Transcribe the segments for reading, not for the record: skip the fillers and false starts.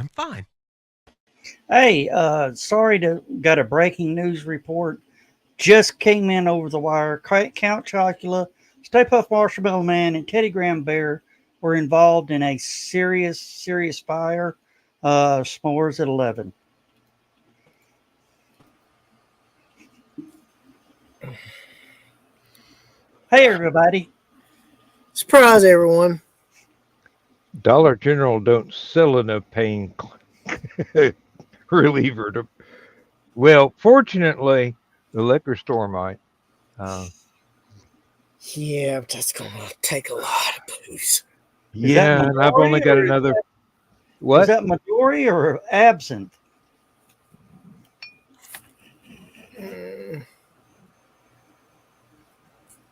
I'm fine. Hey, sorry to got a breaking news report. Just came in over the wire. Count Chocula, Stay Puft Marshmallow Man, and Teddy Graham Bear were involved in a serious fire. S'mores at 11. Hey, everybody. Surprise, everyone. Dollar General don't sell enough pain reliever. Well, fortunately, the liquor store might. Yeah, but that's going to take a lot of booze. Yeah, and I've only got another. What? Is that Midori or Absinthe?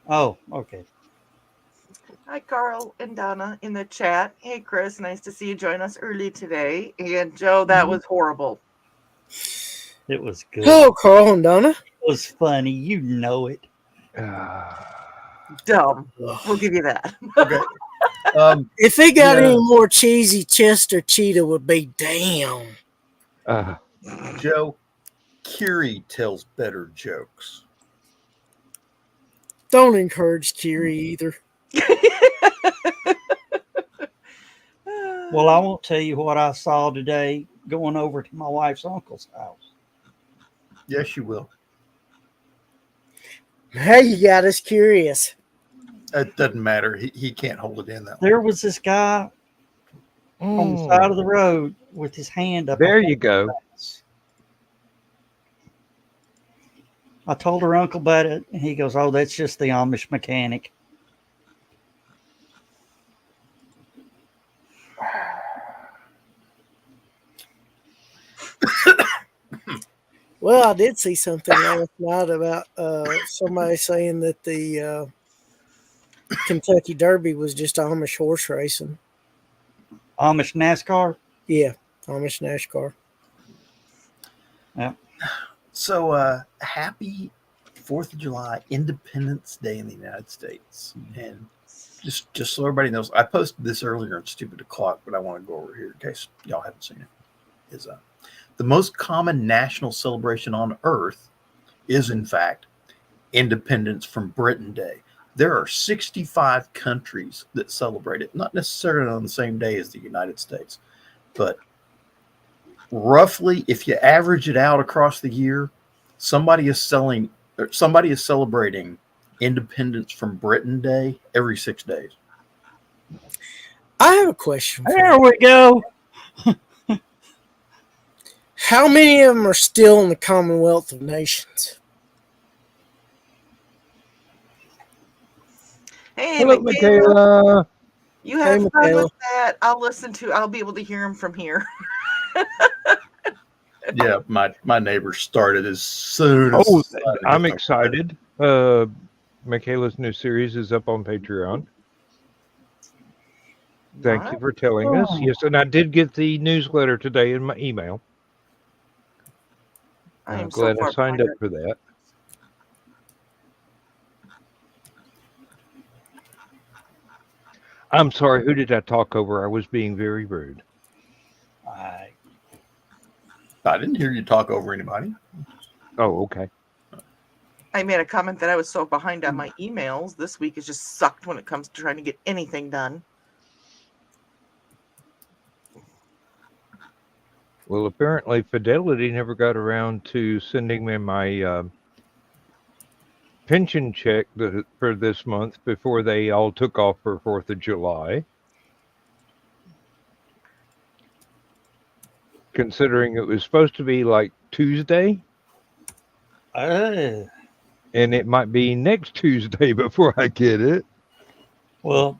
Oh, okay. Hi, Carl and Donna in the chat. Hey, Chris, nice to see you join us early today. And Joe, that was horrible. It was good. Hello, Carl and Donna. It was funny. You know it. Dumb. We'll give you that. Okay. If they got any more cheesy Chester Cheetah would be damn. Joe, Kiri tells better jokes. Don't encourage Kiri either. Well, I won't tell you what I saw today going over to my wife's uncle's house. Yes, you will. Hey, you got us curious. It doesn't matter. He can't hold it in that There long. was this guy on the side of the road with his hand up. There you go. I told her uncle about it, and he goes, "Oh, that's just the Amish mechanic." Well, I did see something last night about somebody saying that the Kentucky Derby was just Amish horse racing. Amish NASCAR? Yeah, Amish NASCAR. Yeah. So, happy 4th of July, Independence Day in the United States. And just so everybody knows, I posted this earlier in Stupid O'Clock, but I want to go over here in case y'all haven't seen it. Is the most common national celebration on Earth is, in fact, Independence from Britain Day. There are 65 countries that celebrate it, not necessarily on the same day as the United States, but roughly, if you average it out across the year, somebody is celebrating Independence from Britain Day every 6 days. I have a question. There we go. How many of them are still in the Commonwealth of Nations? Hey, Hello, Michaela. You have Hey, fun Michaela. with that. I'll be able to hear him from here. Yeah, my neighbor started as soon as. Oh, I'm excited. Michaela's new series is up on Patreon. Thank you for telling us. Yes, and I did get the newsletter today in my email. I'm glad I signed up for that. I'm sorry, who did I talk over? I was being very rude. I didn't hear you talk over anybody. Oh, okay. I made a comment that I was so behind on my emails. This week has just sucked when it comes to trying to get anything done. Well, apparently Fidelity never got around to sending me my pension check for this month before they all took off for 4th of July. Considering it was supposed to be like Tuesday. And it might be next Tuesday before I get it. Well,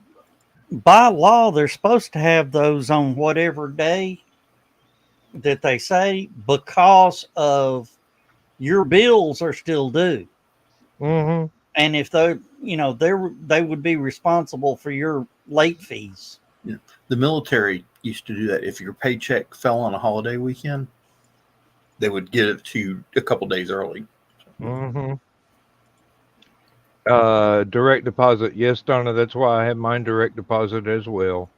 by law, they're supposed to have those on whatever day that they say, because of your bills are still due. Mm-hmm. And if they would be responsible for your late fees. Yeah. The military used to do that. If your paycheck fell on a holiday weekend, they would get it to you a couple days early. Mm-hmm. Direct deposit. Yes, Donna, that's why I have mine direct deposit as well.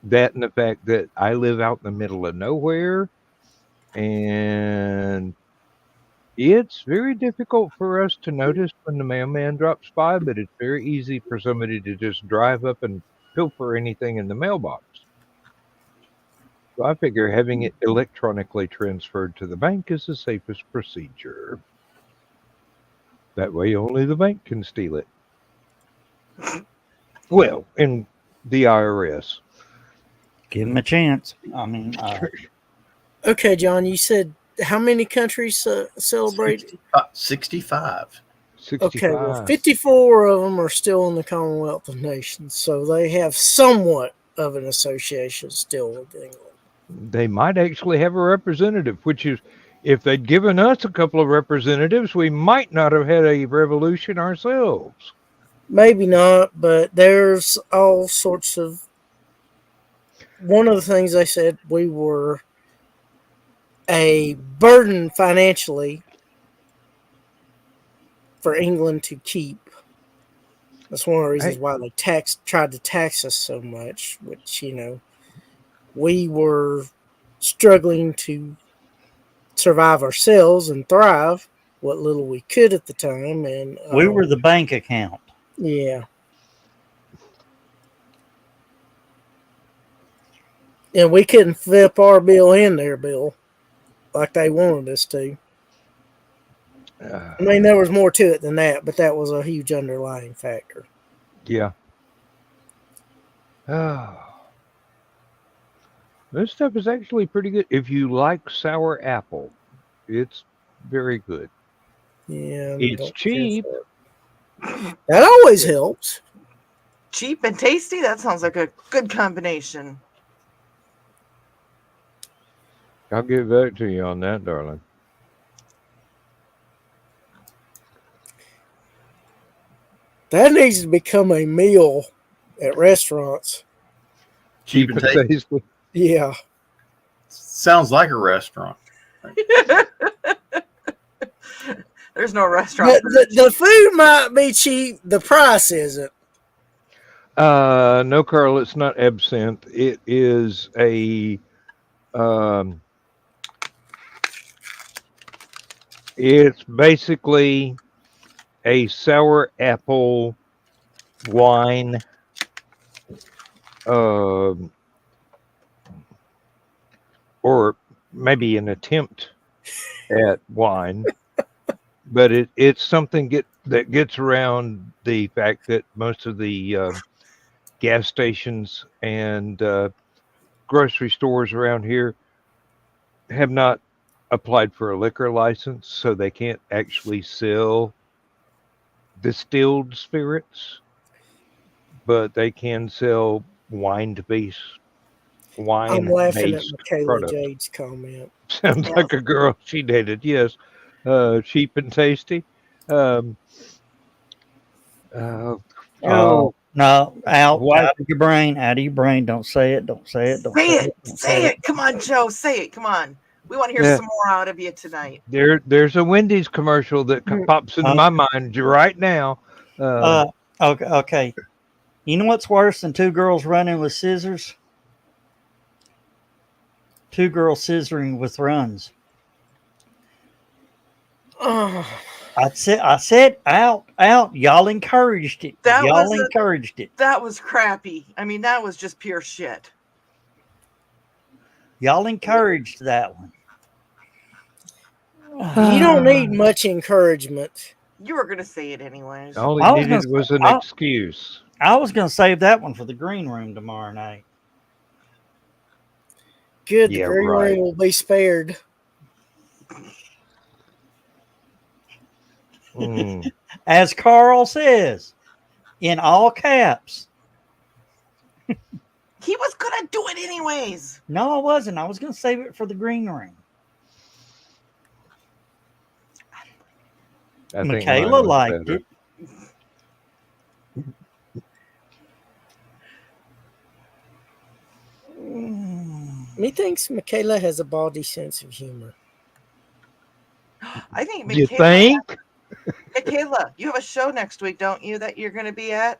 That and the fact that I live out in the middle of nowhere, and it's very difficult for us to notice when the mailman drops by, but it's very easy for somebody to just drive up and pilfer anything in the mailbox. So I figure having it electronically transferred to the bank is the safest procedure. That way only the bank can steal it. Well, in the IRS. Give them a chance. I mean, Okay, John, you said how many countries celebrate? 65. 65. Okay, well, 54 of them are still in the Commonwealth of Nations, so they have somewhat of an association still with England. They might actually have a representative, which is, if they'd given us a couple of representatives, we might not have had a revolution ourselves. Maybe not, but there's all sorts of. One of the things they said, we were a burden financially for England to keep. That's one of the reasons why they tried to tax us so much, which, we were struggling to survive ourselves and thrive what little we could at the time. And we were the bank account. yeah. And we couldn't flip our bill in their bill like they wanted us to. I mean, there was more to it than that, but that was a huge underlying factor. Yeah. This stuff is actually pretty good. If you like sour apple, it's very good. Yeah. It's cheap. That always helps. Cheap and tasty? That sounds like a good combination. I'll get back to you on that, darling. That needs to become a meal at restaurants. Cheap and tasty. Yeah. Sounds like a restaurant. There's no restaurant. The food might be cheap. The price isn't. No, Carl, it's not absinthe. It is a it's basically a sour apple wine, or maybe an attempt at wine, but it's something that gets around the fact that most of the gas stations and grocery stores around here have not applied for a liquor license, so they can't actually sell distilled spirits, but they can sell wine-based I'm laughing at Michaela products. Jade's comment. Sounds like a girl she dated. Yes, cheap and tasty. No, out of your brain, out of your brain. Don't say it. Don't say it. Don't say it. Come on, Joe. Say it. Come on. We want to hear some more out of you tonight. There's a Wendy's commercial that pops into my mind right now. Okay. You know what's worse than two girls running with scissors? Two girls scissoring with runs. I said out. Y'all encouraged it. Encouraged it. That was crappy. I mean, that was just pure shit. Y'all encouraged that one. You don't need much encouragement. You were going to say it anyways. All he needed was an excuse. I was going to save that one for the green room tomorrow night. Good, the green room will be spared. As Carl says, in all caps. He was going to do it anyways. No, I wasn't. I was going to save it for the green room. Michaela liked it. Methinks Michaela has a bawdy sense of humor. I think You think? Michaela, you have a show next week, don't you, that you're going to be at?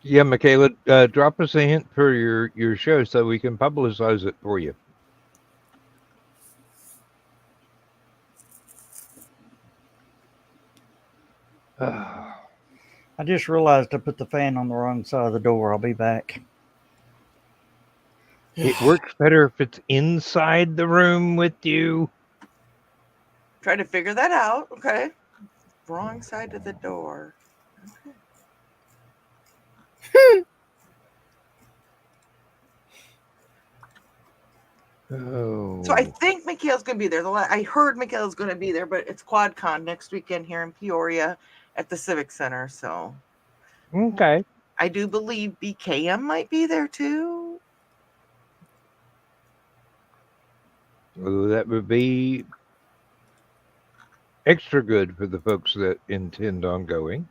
Yeah, Michaela, drop us a hint for your show so we can publicize it for you. I just realized I put the fan on the wrong side of the door. I'll be back. It works better if it's inside the room with you. Try to figure that out. Okay. Wrong side of the door. Okay. Oh. So I think Mikhail's going to be there. I heard Mikhail's going to be there, but it's QuadCon next weekend here in Peoria at the Civic Center. So Okay. I do believe BKM might be there too. Well, that would be extra good for the folks that intend on going.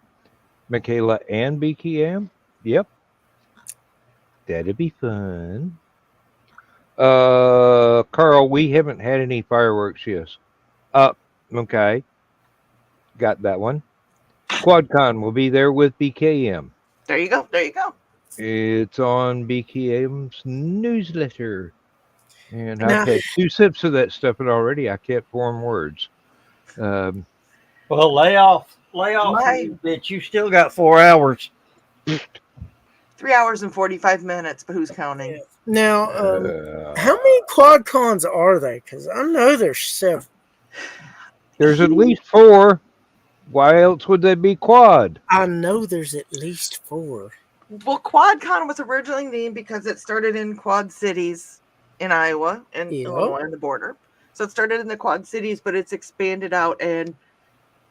Michaela and BKM? Yep. That'd be fun. Carl, we haven't had any fireworks yet. Okay. Got that one. QuadCon will be there with BKM. There you go. There you go. It's on BKM's newsletter. And Now- I've had 2 sips of that stuff and already I can't form words. Well, lay off, you bitch. You still got 4 hours. 3 hours and 45 minutes, but who's counting? Now, how many QuadCons are they? Because I know there's several. There's at least 4. Why else would they be quad? I know there's at least 4. Well, QuadCon was originally named because it started in Quad Cities in Iowa and Illinois on the border. So it started in the Quad Cities, but it's expanded out, and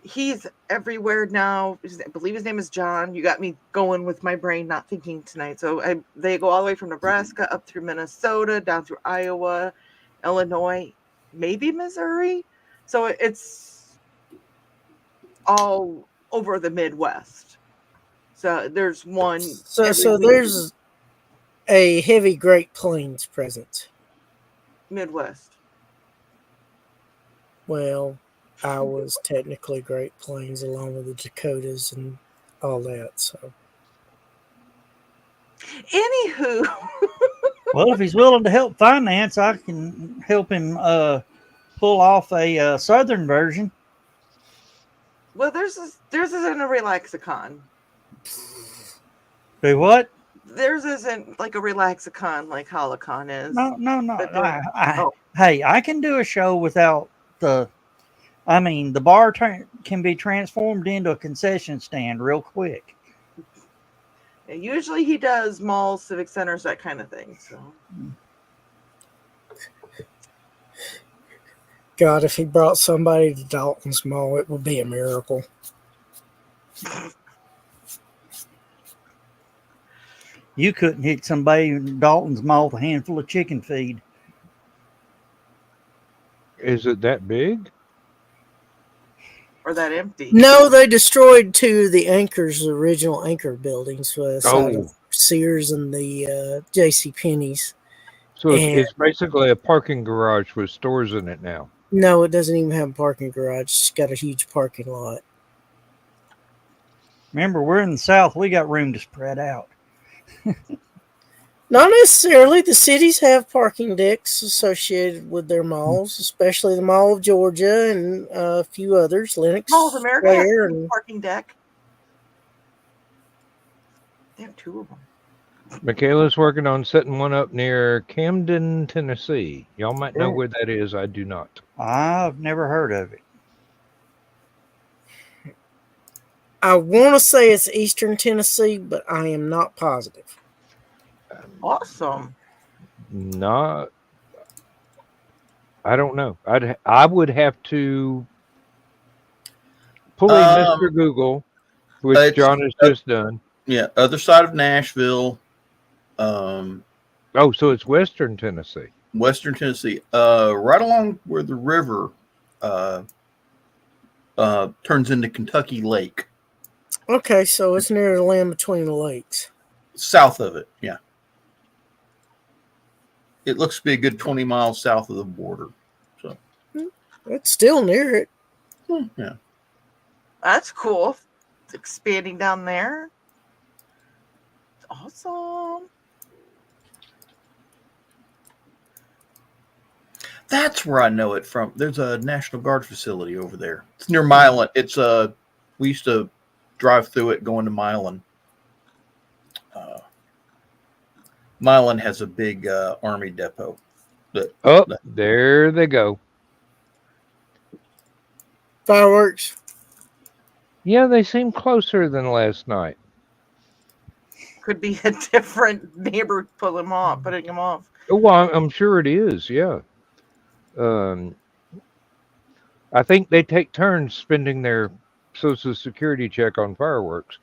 he's everywhere now. I believe his name is John. You got me going with my brain not thinking tonight. So they go all the way from Nebraska up through Minnesota, down through Iowa, Illinois, maybe Missouri. So it's all over the Midwest. So there's one. So there's a heavy Great Plains presence. Midwest. Well, Iowa's technically Great Plains along with the Dakotas and all that. So, Anywho, Well, if he's willing to help finance, I can help him pull off a southern version. well, theirs isn't a Relaxicon. Do what? Theirs isn't like a Relaxicon like HallowCon is. No. But Hey, I can do a show without the. I mean, the bar can be transformed into a concession stand real quick. Usually he does malls, civic centers, that kind of thing. So God, if he brought somebody to Dalton's Mall, it would be a miracle. You couldn't hit somebody in Dalton's Mall with a handful of chicken feed. Is it that big? or that empty. No, they destroyed 2 of the Anchor's original Anchor buildings, side of Sears and the J.C. Penney's. So it's basically a parking garage with stores in it now. No, it doesn't even have a parking garage. It's got a huge parking lot. Remember, we're in the South. We got room to spread out. Not necessarily. The cities have parking decks associated with their malls, especially the Mall of Georgia and a few others. Lenox Mall of America has Square a and parking deck. They have 2 of them. Michaela's working on setting one up near Camden, Tennessee. Y'all might know where that is. I do not. I've never heard of it. I want to say it's Eastern Tennessee, but I am not positive. Awesome. Not. I don't know. I would have to pull Mr. Google, which John has just done. Yeah, other side of Nashville. So it's Western Tennessee. Western Tennessee, right along where the river turns into Kentucky Lake. Okay, so it's near the land between the lakes. South of it, yeah. It looks to be a good 20 miles south of the border. So It's still near it. yeah. That's cool. It's expanding down there. Awesome. That's where I know it from. There's a National Guard facility over there. It's near Milan. It's we used to drive through it going to Milan. Milan has a big army depot. There they go. Fireworks. Yeah, they seem closer than last night. Could be a different neighbor putting him off. Oh, well, I'm sure it is. Yeah. I think they take turns spending their Social Security check on fireworks.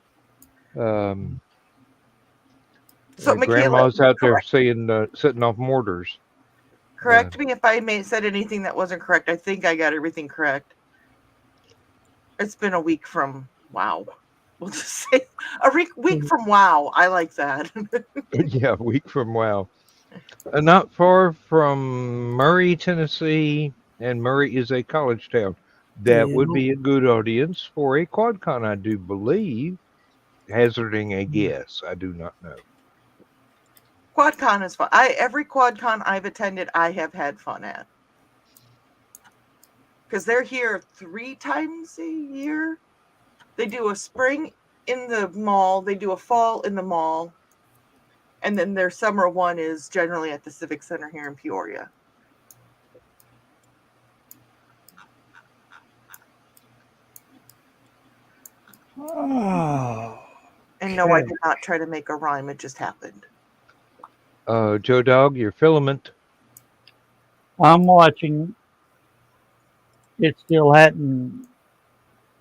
So, Michaela, Grandma's out there setting off mortars. Correct me if I said anything that wasn't correct. I think I got everything correct. It's been a week from wow. We'll just say a week from wow. I like that. Yeah, a week from wow. Not far from Murray, Tennessee, and Murray is a college town. That would be a good audience for a QuadCon, I do believe. Hazarding a guess, I do not know. QuadCon is fun. Every QuadCon I've attended, I have had fun at. Because they're here 3 times a year. They do a spring in the mall. They do a fall in the mall. And then their summer one is generally at the Civic Center here in Peoria. Oh. And no, I did not try to make a rhyme. It just happened. Joe Dog, your filament. I'm watching. It still hadn't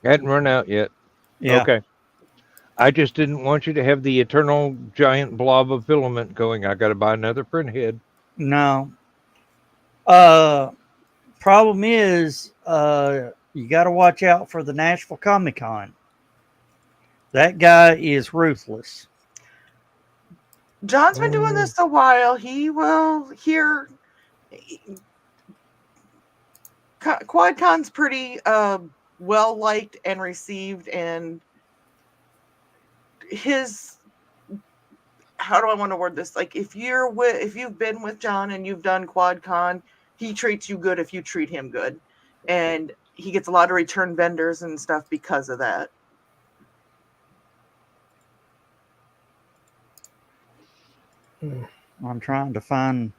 Run out yet. Yeah. Okay. I just didn't want you to have the eternal giant blob of filament going. I got to buy another print head. No. Problem is, you got to watch out for the Nashville Comic Con. That guy is ruthless. John's been doing this a while. He will hear. QuadCon's pretty well liked and received, and his, how do I want to word this? Like if you've been with John and you've done QuadCon, he treats you good if you treat him good, and he gets a lot of return vendors and stuff because of that. I'm trying to find.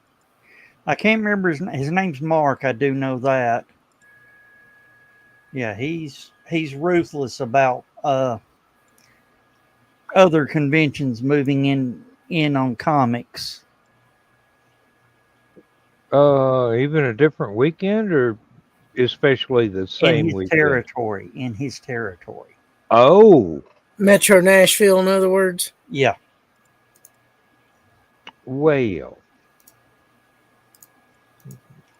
I can't remember his name's Mark. I do know that. Yeah, he's ruthless about other conventions moving in on comics. Even a different weekend, or especially the same weekend? In his territory. Oh. Metro Nashville, in other words? Yeah. Well.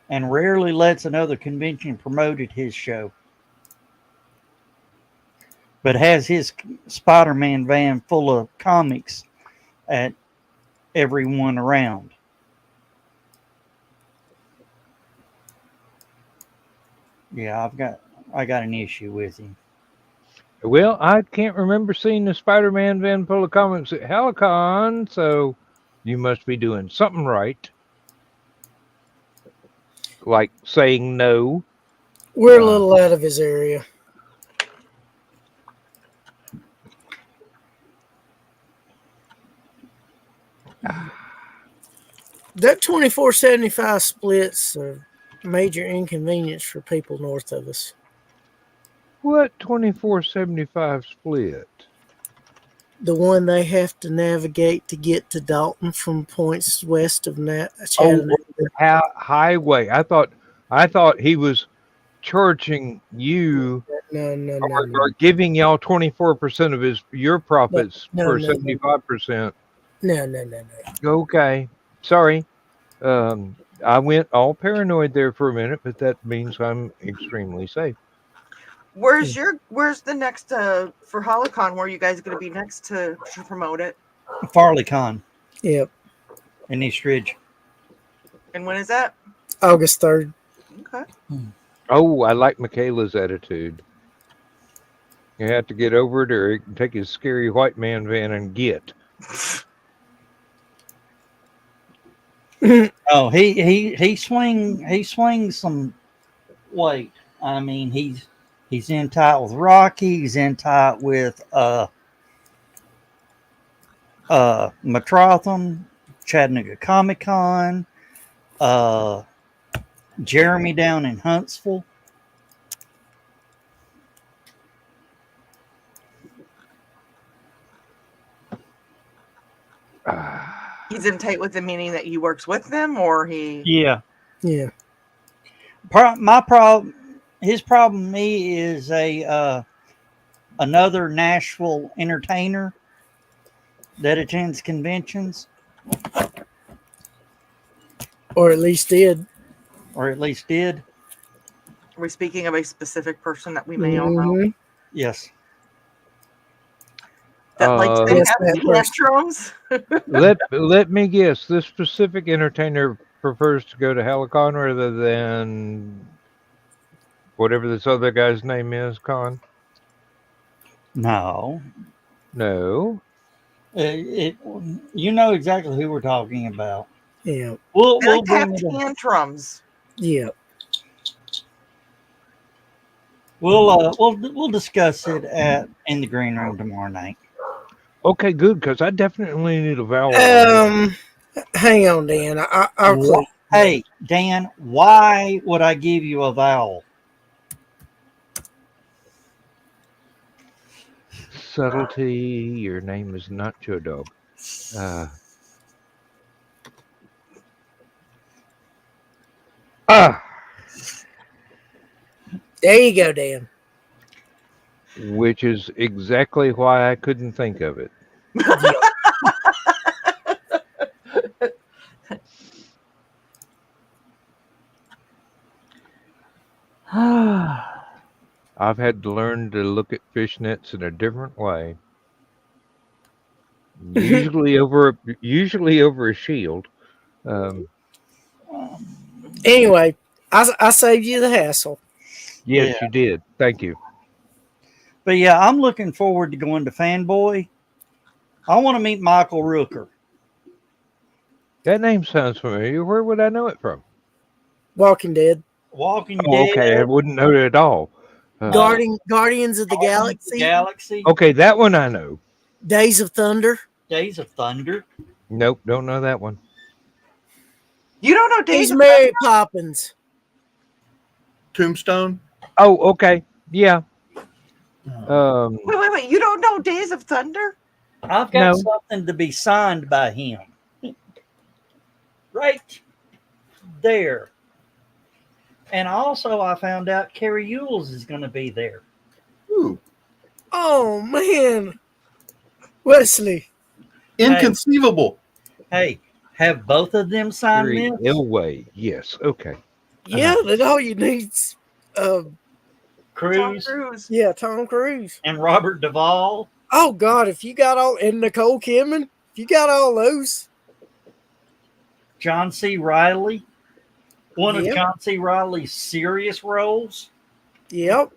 And rarely lets another convention promote at his show. But has his Spider-Man van full of comics at every one around. Yeah, I got an issue with him. Well, I can't remember seeing the Spider-Man van full of comics at HallowCon's, so you must be doing something right. Like saying no. We're a little out of his area. That 2475 split's a major inconvenience for people north of us. What 2475 split? The one they have to navigate to get to Dalton from points west of Chattanooga. Oh, highway. I thought he was charging you or giving y'all 24% of your profits for 75%. No. Okay. Sorry. I went all paranoid there for a minute, but that means I'm extremely safe. Where's the next for HallowCon? Where are you guys going to be next to promote it? FarleyCon. Yep. In East Ridge. And when is that? August 3rd. Okay. Oh, I like Michaela's attitude. You have to get over it or take his scary white man van and get. Oh, he swings some weight. I mean, he's in tight with Rocky. He's in tight with Matrotham, Chattanooga Comic Con, Jeremy down in Huntsville. He's in tight with them, meaning that he works with them, or he. Yeah. Yeah. My problem, his problem, me is another Nashville entertainer that attends conventions, Or at least did. or at least did. Are we speaking of a specific person that we may all know? Mhm. Yes. That likes to Yes, have that person. tantrums? let me guess. This specific entertainer prefers to go to HallowCon rather than whatever this other guy's name is. Con? No. No. You know exactly who we're talking about. Yeah. We'll They like to bring have it up. tantrums. Yeah. We'll discuss it in the green room tomorrow night. Okay, good, because I definitely need a vowel. Hang on, Dan. I'll quit. Hey, Dan, why would I give you a vowel? Subtlety. Your name is not Joe Dog. There you go, Dan. Which is exactly why I couldn't think of it. I've had to learn to look at fishnets in a different way. Usually over a shield. Anyway, I saved you the hassle. Yes, Yeah. you did. Thank you. But yeah, I'm looking forward to going to Fanboy. I want to meet Michael Rooker. That name sounds familiar. Where would I know it from? Walking Dead. Walking Oh, Dead. okay. I wouldn't know it at all. Guardians of the Galaxy. Galaxy. Okay, that one I know. Days of Thunder. Days of Thunder. Nope, don't know that one. You don't know Days He's of Mary Poppins. Tombstone. Oh, okay. Yeah. Wait. You don't know Days of Thunder? I've got No. something to be signed by him. Right there. And also, I found out Carrie Ewells is going to be there. Ooh, Oh man, Wesley. inconceivable. Hey, have both of them signed Very this? Ilway. Yes. Okay. Yeah, then all you need's Tom Cruise Cruise. yeah, Tom Cruise. and Robert Duvall. Oh God, if you got all and Nicole Kidman, if you got all those, John C. Riley. One of Yep. John C. Riley's serious roles. yep.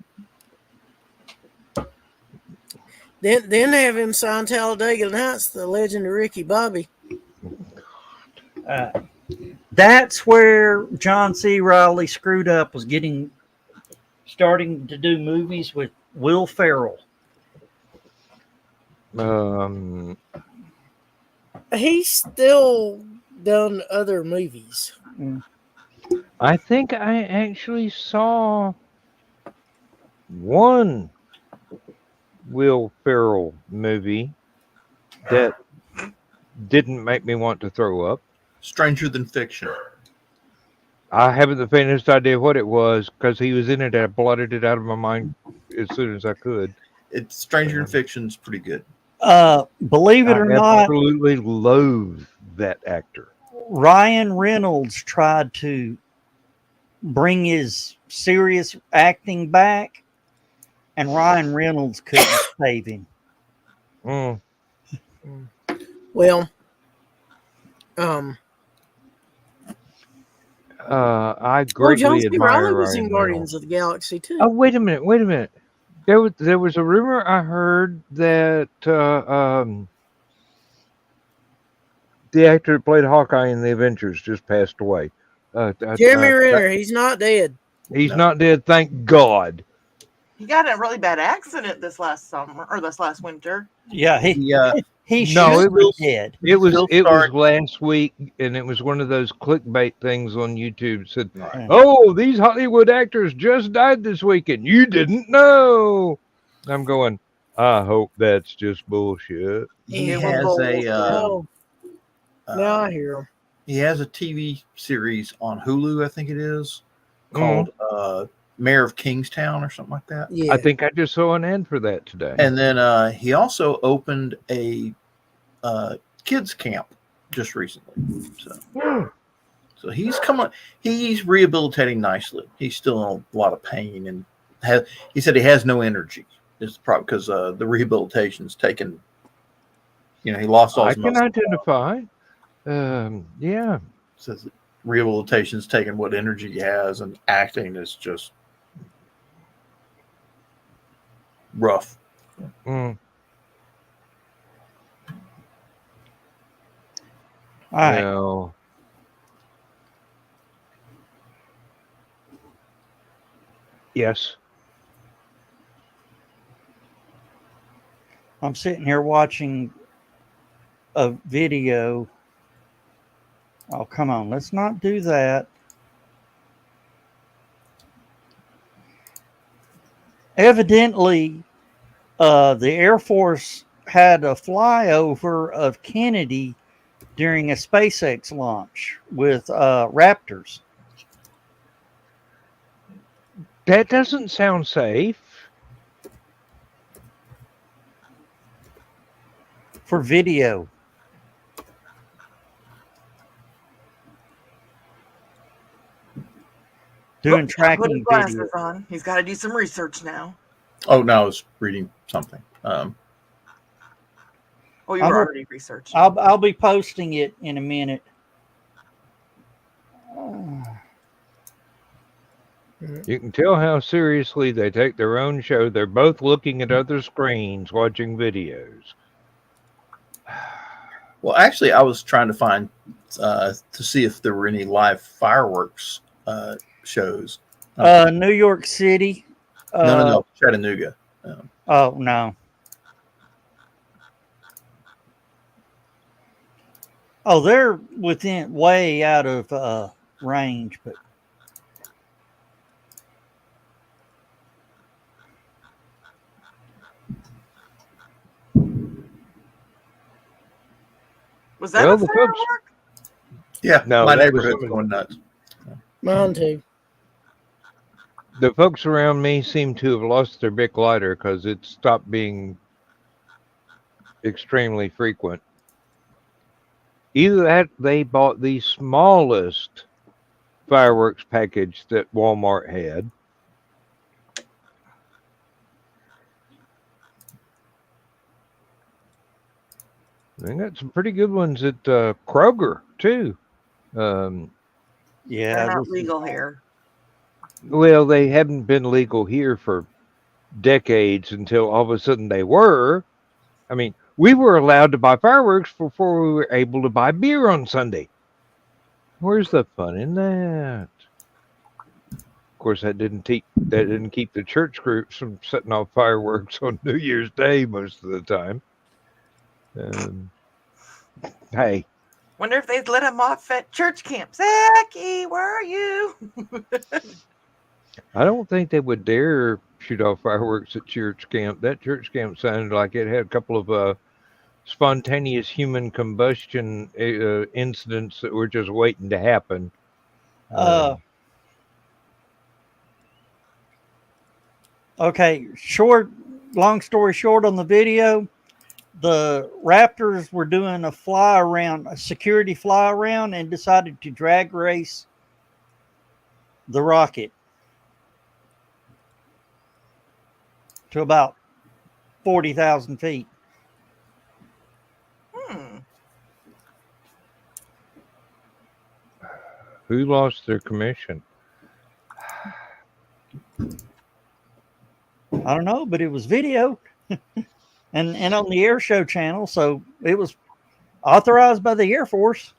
Then have him sign Talladega Nights, The Legend of Ricky Bobby. That's where John C. Riley screwed up, was starting to do movies with Will Ferrell. He's still done other movies. I think I actually saw one Will Ferrell movie that didn't make me want to throw up. Stranger Than Fiction. I haven't the faintest idea what it was because he was in it. I blotted it out of my mind as soon as I could. It's Stranger Than Fiction's pretty good. Believe it or I not, absolutely loathe that actor. Ryan Reynolds tried to bring his serious acting back, and Ryan Reynolds couldn't save him. Mm. Well, I John greatly C. admire Riley was Ryan in Guardians Reynolds. of the Galaxy too. Oh, wait a minute. There was a rumor I heard that the actor that played Hawkeye in the Avengers just passed away. Jeremy Renner, he's not dead. He's not dead, thank God. He got in a really bad accident this last summer or this last winter. Yeah, he No, should be dead. It was Still last week, and it was one of those clickbait things on YouTube. Said, Right. "Oh, these Hollywood actors just died this weekend. You didn't know." I'm going, I hope that's just bullshit. He It was has bullshit. Now I hear him. he has a TV series on Hulu, I think it is, called Mayor of Kingstown or something like that. Yeah. I think I just saw an ad for that today. And then he also opened a kids camp just recently. So he's he's rehabilitating nicely. He's still in a lot of pain, and he said he has no energy. It's probably because the rehabilitation's taken. He lost all I his can muscle. identify. Yeah. Says that rehabilitation's taken what energy he has, and acting is just rough. Mm. All right. Well, yes. I'm sitting here watching a video. Oh, come on. Let's not do that. Evidently, the Air Force had a flyover of Kennedy during a SpaceX launch with Raptors. That doesn't sound safe. For video. Doing Put his tracking glasses video. on. He's got to do some research now. Oh no, I was reading something. Oh, you I'm were a- already researching. I'll be posting it in a minute. You can tell how seriously they take their own show. They're both looking at other screens, watching videos. Well, actually, I was trying to find to see if there were any live fireworks shows. New York City. No, Chattanooga. Oh, no. Oh, they're way out of range, but Was that Well, a the folks- firework? Yeah, No, my that was neighborhood's somebody- going nuts. Mine too. The folks around me seem to have lost their Bic lighter because it stopped being extremely frequent. Either that, they bought the smallest fireworks package that Walmart had. They got some pretty good ones at Kroger too. yeah. They're not this is- legal here. Well, they haven't been legal here for decades until all of a sudden they were. I mean, we were allowed to buy fireworks before we were able to buy beer on Sunday. Where's the fun in that? Of course, that didn't keep the church groups from setting off fireworks on New Year's Day most of the time. Hey, Wonder if they'd let him off at church camp. Zachy, where are you? I don't think they would dare shoot off fireworks at church camp. That church camp sounded like it had a couple of spontaneous human combustion incidents that were just waiting to happen. Okay, long story short on the video, the Raptors were doing a security fly around, and decided to drag race the rocket to about 40,000 feet. Who lost their commission? I don't know, but it was video and on the air show channel, so it was Authorized by the Air Force.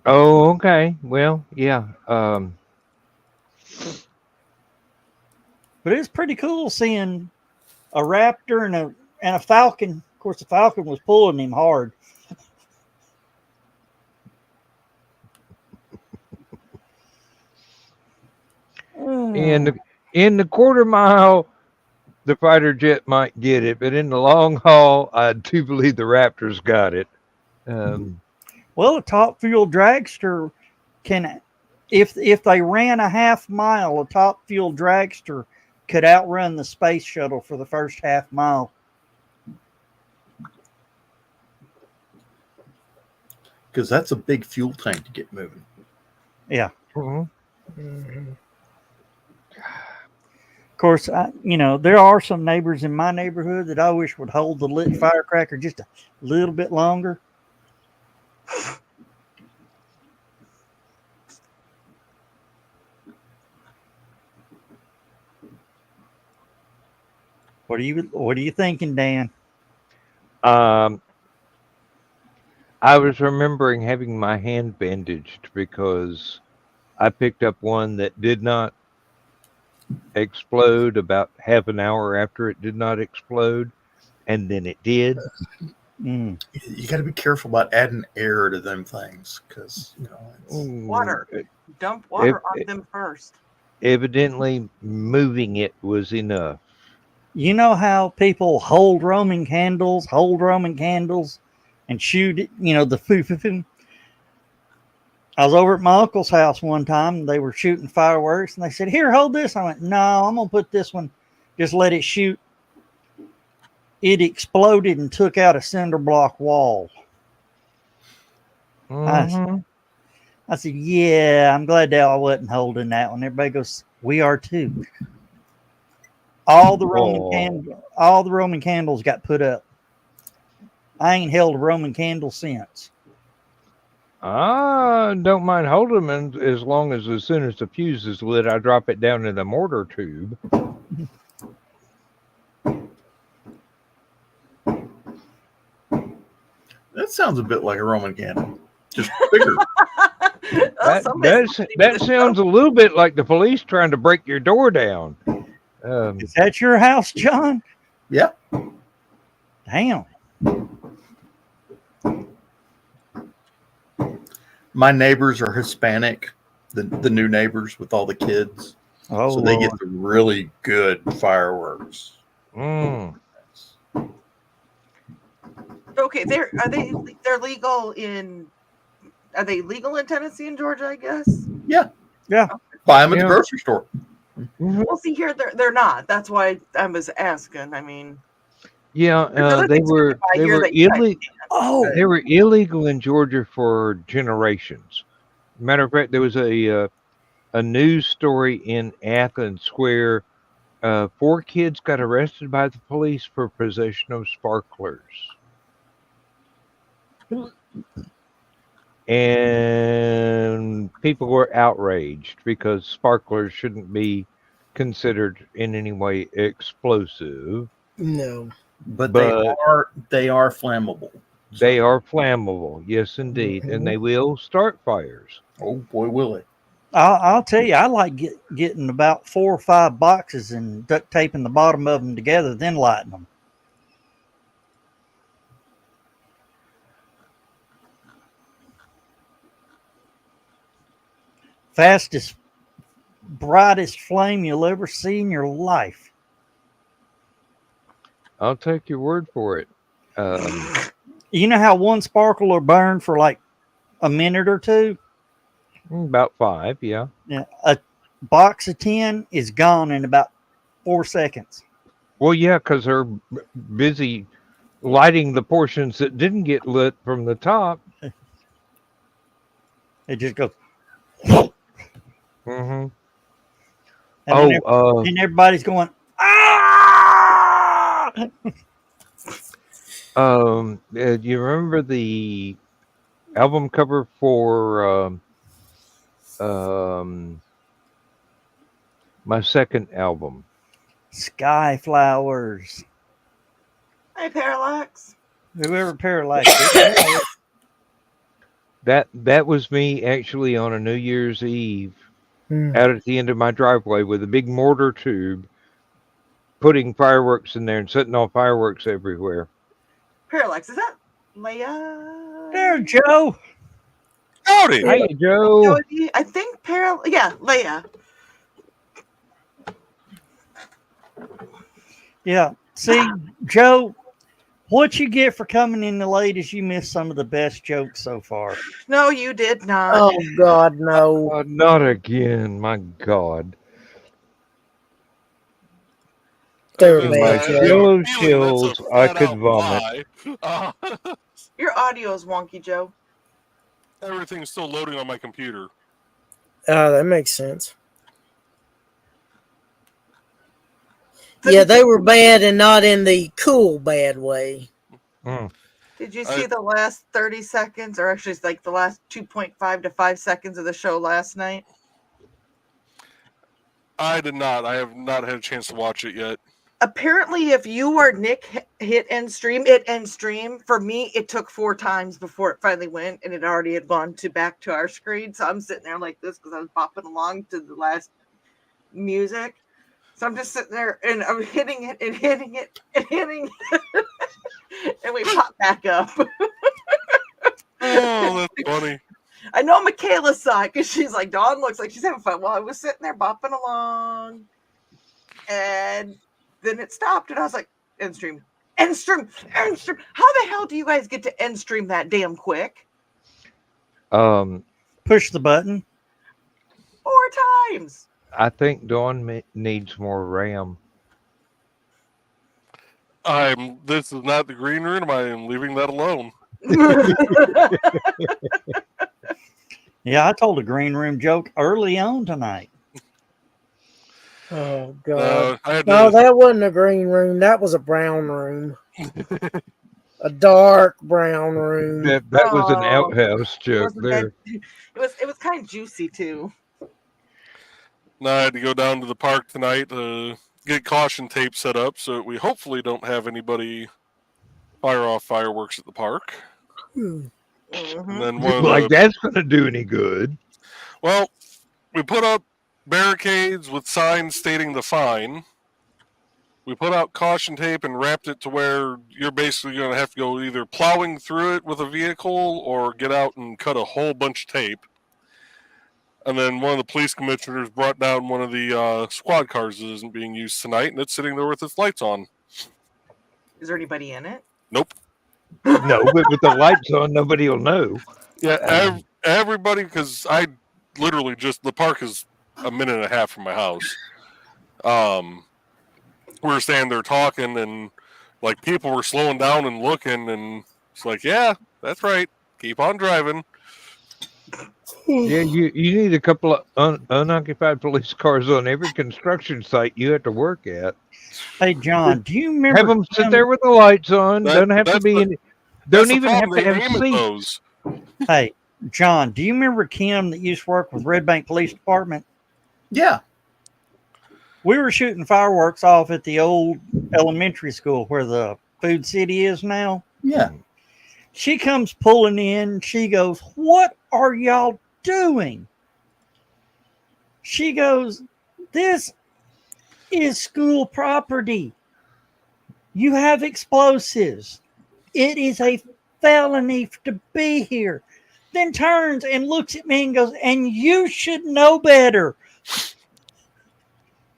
Oh, okay. Well, yeah. But it's pretty cool seeing a raptor and a falcon. Of course, the falcon was pulling him hard. In the quarter mile, the fighter jet might get it, but in the long haul, I do believe the Raptors got it. Well, a top fuel dragster can, if they ran a half mile, a top fuel dragster could outrun the space shuttle for the first half mile. Because that's a big fuel tank to get moving. Yeah. Mm-hmm. Of course, there are some neighbors in my neighborhood that I wish would hold the lit firecracker just a little bit longer. What are you thinking, Dan? I was remembering having my hand bandaged because I picked up one that did not explode about half an hour after it did not explode, and then it did. You got to be careful about adding air to them things because water. Dump water on them first. Evidently, moving it was enough. You know how people hold Roman candles, and shoot it, the foo. I was over at my uncle's house one time, and they were shooting fireworks, and they said, "Here, hold this." I went, "No, I'm going to put this one, just let it shoot." It exploded and took out a cinder block wall. Mm-hmm. I said, "Yeah, I'm glad that I wasn't holding that one." Everybody goes, "We are too." All the Roman candles got put up. I ain't held a Roman candle since. I don't mind holding them as long as soon as the fuse is lit, I drop it down in the mortar tube. That sounds a bit like a Roman candle, just bigger. That sounds a little bit like the police trying to break your door down. Is that your house, John? Yeah. Damn. My neighbors are Hispanic, the new neighbors with all the kids. Oh, so they get the really good fireworks. Okay, they're legal in. Are they legal in Tennessee and Georgia? I guess. Yeah. Yeah. Buy them at the grocery store. Well, see here, they're not. That's why I was asking. I mean. Yeah, they were illegal. They were illegal in Georgia for generations. Matter of fact, there was a news story in Athens where 4 kids got arrested by the police for possession of sparklers, and people were outraged because sparklers shouldn't be considered in any way explosive. No. But they are flammable. They are flammable, yes, indeed, and they will start fires. Oh boy, will it! I'll tell you, I like getting about 4 or 5 boxes and duct taping the bottom of them together, then lighting them. Fastest, brightest flame you'll ever see in your life. I'll take your word for it. You know how one sparkle will burn for like a minute or two? About 5, yeah. Yeah. A box of 10 is gone in about 4 seconds. Well, yeah, because they're busy lighting the portions that didn't get lit from the top. It just goes. Mm-hmm. And everybody's going, ah! You remember the album cover for my second album, Sky Flowers? Hey, Parallax. Whoever Parallax is. That was me actually on a New Year's Eve out at the end of my driveway with a big mortar tube, putting fireworks in there and setting off fireworks everywhere. Parallax, is that Leia? There, Joe. Howdy. Hey, Joe. I think yeah, Leia. Yeah. See, Joe, what you get for coming in the late is you missed some of the best jokes so far. No, you did not. Oh God, no! Not again, my God. They're Just, bad I jokes. have a Yellow feeling that's a chills, I could flat-out vomit. lie. Your audio is wonky, Joe. Everything's still loading on my computer. That makes sense. Yeah, they were bad and not in the cool bad way. Did you see the last 30 seconds, or actually it's like the last 2.5 to 5 seconds of the show last night? I did not. I have not had a chance to watch it yet. Apparently, if you or Nick hit end stream, it end stream. For me, it took 4 times before it finally went, and it already had gone back to our screen. So I'm sitting there like this because I was bopping along to the last music. So I'm just sitting there and I'm hitting it and hitting it and hitting it. And we pop back up. Oh, that's funny. I know Michaela saw it because she's like, Dawn looks like she's having fun. Well, I was sitting there bopping along. And then it stopped. And I was like, end stream, end stream, end stream. How the hell do you guys get to end stream that damn quick? Push the button. 4 times. I think Dawn needs more RAM. This is not the green room. I am leaving that alone. Yeah, I told a green room joke early on tonight. Oh God! I No, that wasn't a green room. That was a brown room. A dark brown room. That was an outhouse joke there. It was kind of juicy too. Now I had to go down to the park tonight to get caution tape set up so we hopefully don't have anybody fire off fireworks at the park. And then that's going to do any good. Well, we put up barricades with signs stating the fine. We put out caution tape and wrapped it to where you're basically going to have to go either plowing through it with a vehicle or get out and cut a whole bunch of tape. And then one of the police commissioners brought down one of the squad cars that isn't being used tonight, and it's sitting there with its lights on. Is there anybody in it? Nope. No, but with the lights on, nobody will know. Yeah, everybody, because I literally the park is a minute and a half from my house. We were standing there talking, and like people were slowing down and looking, and it's like, yeah, that's right. Keep on driving. Yeah, you need a couple of unoccupied police cars on every construction site you have to work at. Hey, John, do you remember? Have them sit there with the lights on. Don't have to be in. Don't even have to have seats. Hey, John, do you remember Kim that used to work with Red Bank Police Department? Yeah. We were shooting fireworks off at the old elementary school where the Food City is now. Yeah. She comes pulling in. She goes, "What are y'all doing?" She goes, "This is school property. You have explosives. It is a felony to be here." Then turns and looks at me and goes, "And you should know better."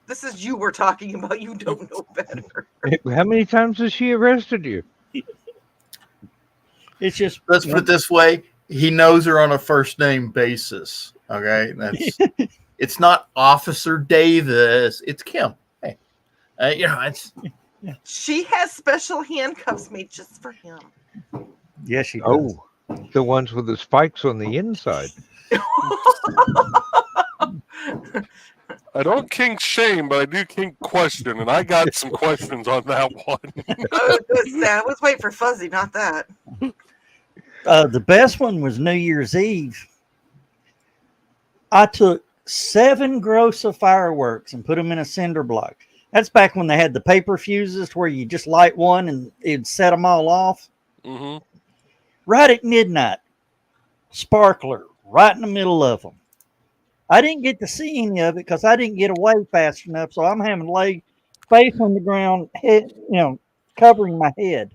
This is you we're talking about. You don't know better. How many times has she arrested you? It's just, let's put it this way. He knows her on a first name basis. Okay. It's not Officer Davis. It's Kim. Hey, she has special handcuffs made just for him. Yes, she does. Oh, the ones with the spikes on the inside. I don't kink shame, but I do kink question, and I got some questions on that one. I was waiting for Fuzzy, not that. The best one was New Year's Eve. I took 7 gross of fireworks and put them in a cinder block. That's back when they had the paper fuses where you just light one and it'd set them all off. Mm-hmm. Right at midnight, sparkler right in the middle of them. I didn't get to see any of it because I didn't get away fast enough, so I'm having to lay face on the ground, head, covering my head.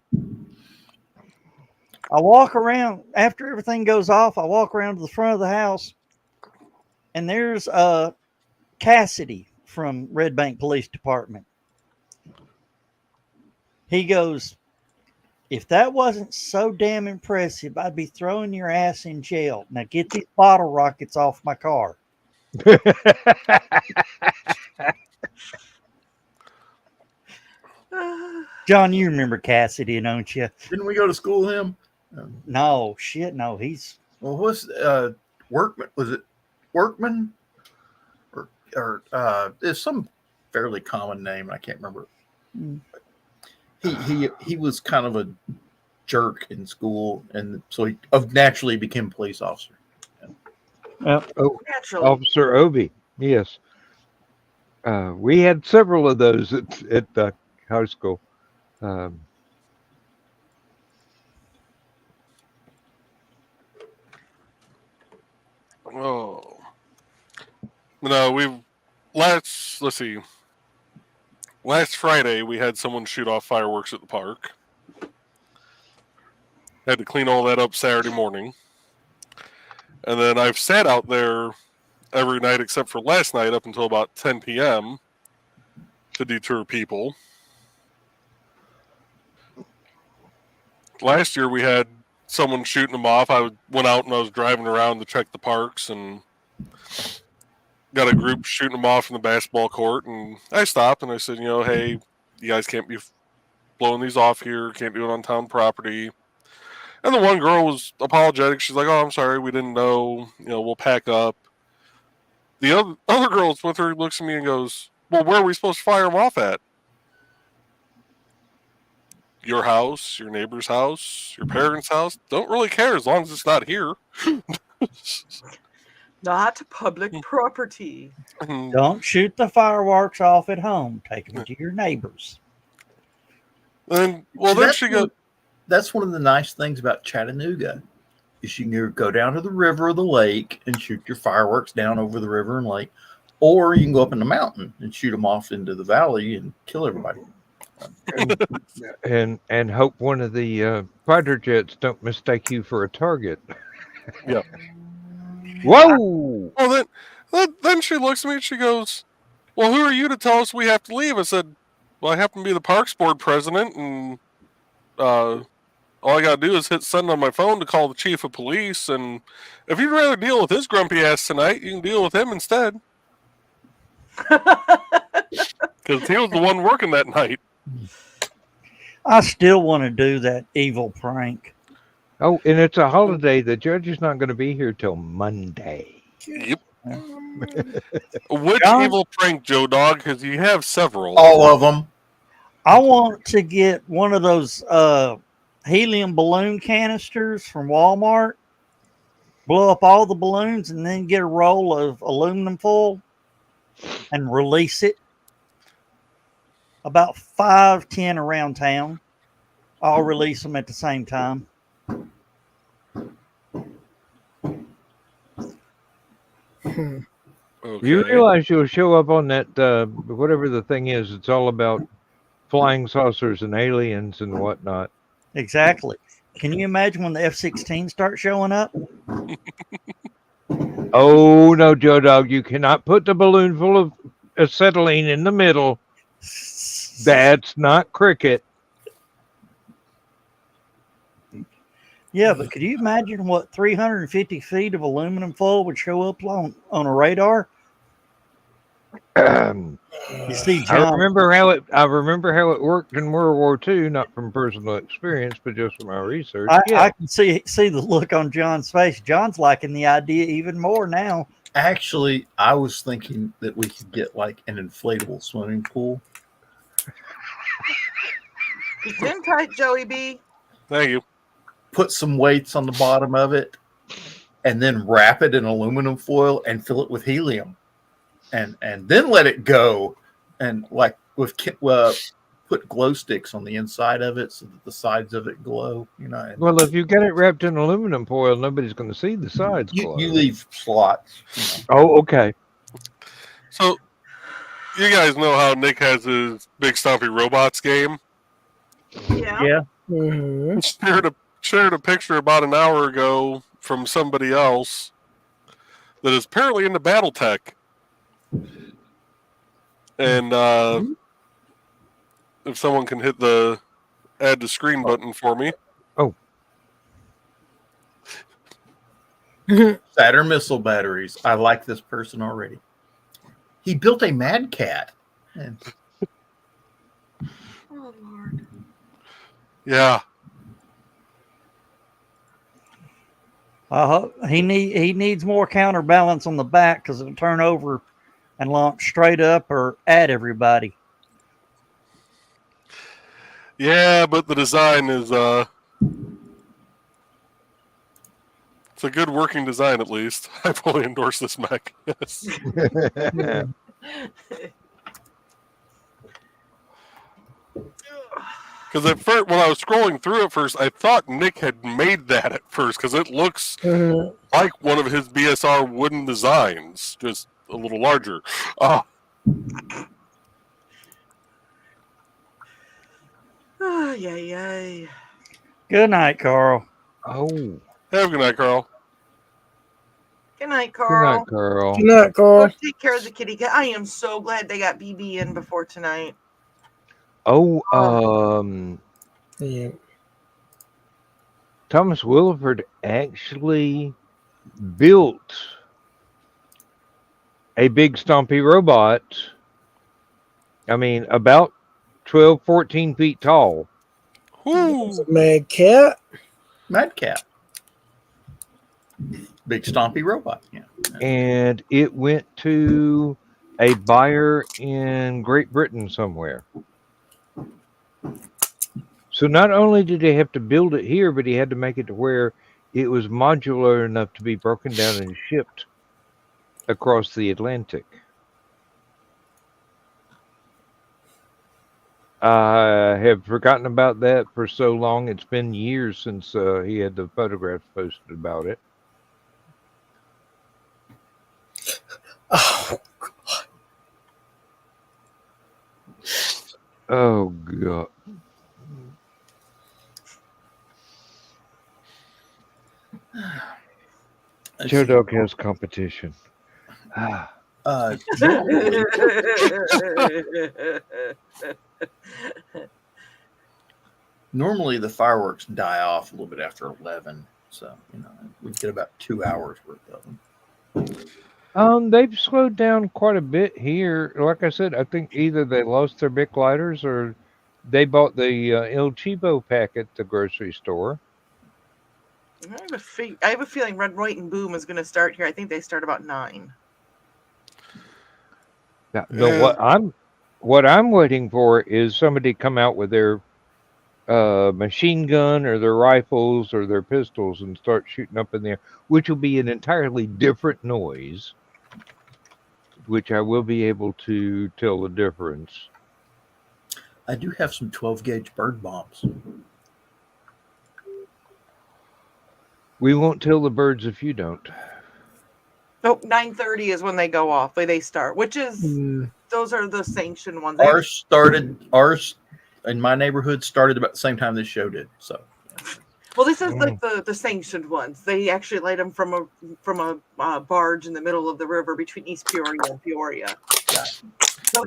I walk around after everything goes off. I walk around to the front of the house, and there's Cassidy from Red Bank Police Department. He goes, "If that wasn't so damn impressive, I'd be throwing your ass in jail. Now get these bottle rockets off my car." John, you remember Cassidy, don't you? Didn't we go to school with him? No, shit, no. He's what's Workman? Was it Workman? Or there's some fairly common name. I can't remember. He was kind of a jerk in school, and so he naturally became a police officer. Naturally. Officer Obi, yes. We had several of those at the high school. No, let's see. Last Friday, we had someone shoot off fireworks at the park. Had to clean all that up Saturday morning. And then I've sat out there every night except for last night up until about 10 p.m. to deter people. Last year, we had someone shooting them off. I went out and I was driving around to check the parks and got a group shooting them off in the basketball court. And I stopped and I said, hey, you guys can't be blowing these off here. Can't do it on town property. And the one girl was apologetic. She's like, "Oh, I'm sorry. We didn't know. We'll pack up." The other girl that's with her looks at me and goes, "Well, where are we supposed to fire them off at? Your house, your neighbor's house, your parents' house? Don't really care as long as it's not here." Not public property. Don't shoot the fireworks off at home. Take them to your neighbors. And then she goes, "That's one of the nice things about Chattanooga. Is you can go down to the river or the lake and shoot your fireworks down over the river and lake, or you can go up in the mountain and shoot them off into the valley and kill everybody." And hope one of the fighter jets don't mistake you for a target. Yeah. Whoa! Well, then she looks at me and she goes, "Well, who are you to tell us we have to leave?" I said, "Well, I happen to be the Parks Board president, and all I got to do is hit send on my phone to call the chief of police, and if you'd rather deal with his grumpy ass tonight, you can deal with him instead." Because he was the one working that night. I still want to do that evil prank. Oh, and it's a holiday. The judge is not going to be here till Monday. Yep. Which evil prank, Joe Dog? Because you have several. All of them. I want to get one of those helium balloon canisters from Walmart, blow up all the balloons, and then get a roll of aluminum foil and release it. About 5-10 around town. I'll release them at the same time. Okay. You realize you'll show up on that, whatever the thing is, it's all about flying saucers and aliens and whatnot. Exactly. Can you imagine when the F-16 start showing up? Oh, no, Joe Dog, you cannot put the balloon full of acetylene in the middle. That's not cricket. Yeah, but could you imagine what 350 feet of aluminum foil would show up on a radar? You see, John, I remember how it worked in World War II, not from personal experience, but just from my research. I can see the look on John's face. John's liking the idea even more now. Actually, I was thinking that we could get like an inflatable swimming pool. It's in tight, Joey B. Thank you. Put some weights on the bottom of it, and then wrap it in aluminum foil and fill it with helium, and then let it go. And like with put glow sticks on the inside of it so that the sides of it glow. And Well, if you get it wrapped in aluminum foil, nobody's going to see the sides you, glow. you leave slots. Oh, okay. So, you guys know how Nick has his Big Stompy Robots game? Yeah. Yeah. Mm-hmm. Shared a picture about an hour ago from somebody else that is apparently into BattleTech. And if someone can hit the add to screen button for me. Oh. Saturn missile batteries. I like this person already. He built a Mad Cat. And Oh Lord. Yeah. He needs more counterbalance on the back because it'll turn over and launch straight up or at everybody. Yeah, but the design is it's a good working design at least. I fully endorse this mech. Yes. Because at first, when I was scrolling through at first, I thought Nick had made that at first because it looks like one of his BSR wooden designs, just a little larger. Oh, yay. Good night, Carl. Oh. Have a good night, Carl. Good night, Good Carl. night, Carl. Good night, Go Carl. take care of the kitty cat. I am so glad they got BB in before tonight. Oh, Yeah. Thomas Williford actually built a big stompy robot. I mean, about 12, 14 feet tall. Whoo! Mad Cat. Mad Cat. Big stompy robot. Yeah. And it went to a buyer in Great Britain somewhere. So not only did he have to build it here, but he had to make it to where it was modular enough to be broken down and shipped across the Atlantic. I have forgotten about that for so long. It's been years since he had the photographs posted about it. Oh, Oh, God. Joe Dog has competition. Normally, normally the fireworks die off a little bit after 11, so we get about 2 hours worth of them. They've slowed down quite a bit here. Like I said, I think either they lost their big lighters or they bought the El Chivo pack at the grocery store. I have a feeling Red, White, and Boom is going to start here. I think they start about 9. Now, no, what I'm waiting for is somebody come out with their machine gun or their rifles or their pistols and start shooting up in the air, which will be an entirely different noise, which I will be able to tell the difference. I do have some 12 gauge bird bombs. We won't tell the birds if you don't. Nope, 9:30 is when they go off. They start, which is those are the sanctioned ones. Ours in my neighborhood started about the same time this show did. So, well, this is like the sanctioned ones. They actually light them from a barge in the middle of the river between East Peoria and Peoria. So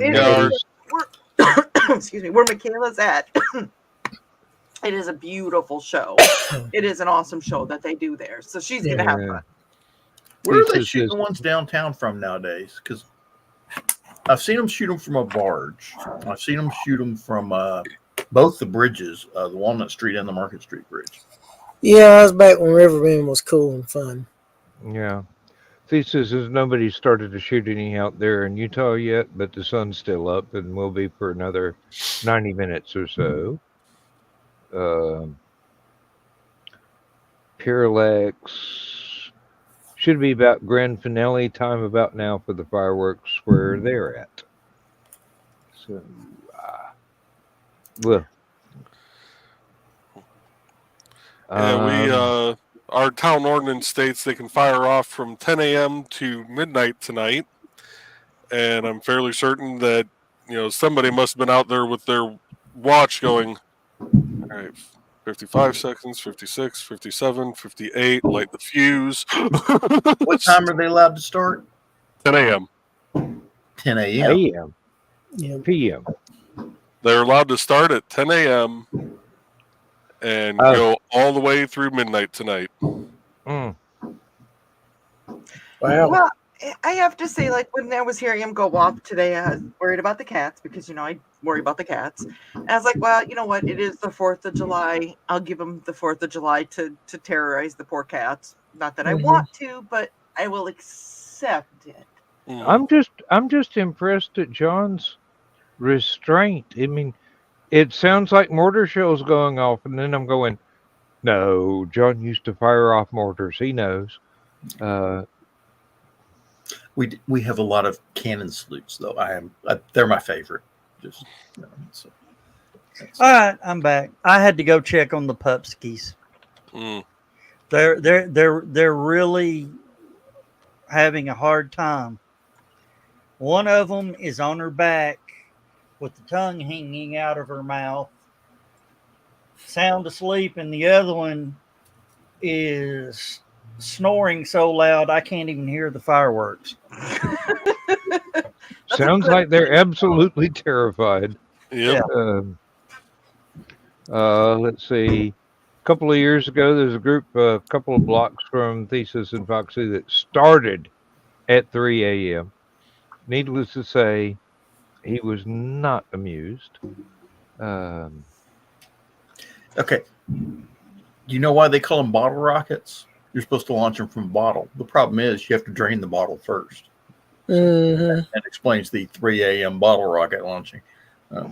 excuse me, where Michaela's at. It is a beautiful show. It is an awesome show that they do there. So she's gonna have fun. Where are they shooting the ones downtown from nowadays? Because I've seen them shoot them from a barge. I've seen them shoot them from both the bridges, the Walnut Street and the Market Street Bridge. yeah, I was back when Riverbend was cool and fun. Yeah. Thesis is nobody started to shoot any out there in Utah yet, but the sun's still up and will be for another 90 minutes or so. Parallax should be about grand finale time about now for the fireworks where they're at. So Well, Yeah, we um, our town ordinance states they can fire off from 10 a.m. to midnight tonight, and I'm fairly certain that somebody must have been out there with their watch going. All right, 55 seconds, 56, 57, 58. Light the fuse. What time are they allowed to start? 10 a.m. 10 a.m. AM, Yeah. PM. They're allowed to start at 10 a.m. and Oh. go all the way through midnight tonight. Mm. Wow. Well, I have to say, like when I was hearing him go off today, I was worried about the cats because I worry about the cats. And I was like, well, you know what? It is the 4th of July. I'll give him the 4th of July to terrorize the poor cats. Not that I want to, but I will accept it. I'm just impressed at John's restraint. I mean, it sounds like mortar shells going off, and then I'm going, no, John used to fire off mortars. He knows. We have a lot of cannon salutes, though. They're my favorite. Just so. All right, I'm back. I had to go check on the pupskis. Mm. They're really having a hard time. One of them is on her back with the tongue hanging out of her mouth, sound asleep, and the other one is snoring so loud I can't even hear the fireworks. Sounds like they're absolutely terrified. Yep. Let's see. A couple of years ago, there's a group, a couple of blocks from Thesis and Foxy, that started at 3 a.m. Needless to say, he was not amused. Okay. You know why they call them bottle rockets? You're supposed to launch them from a bottle. The problem is you have to drain the bottle first. That explains the 3 a.m. bottle rocket launching. A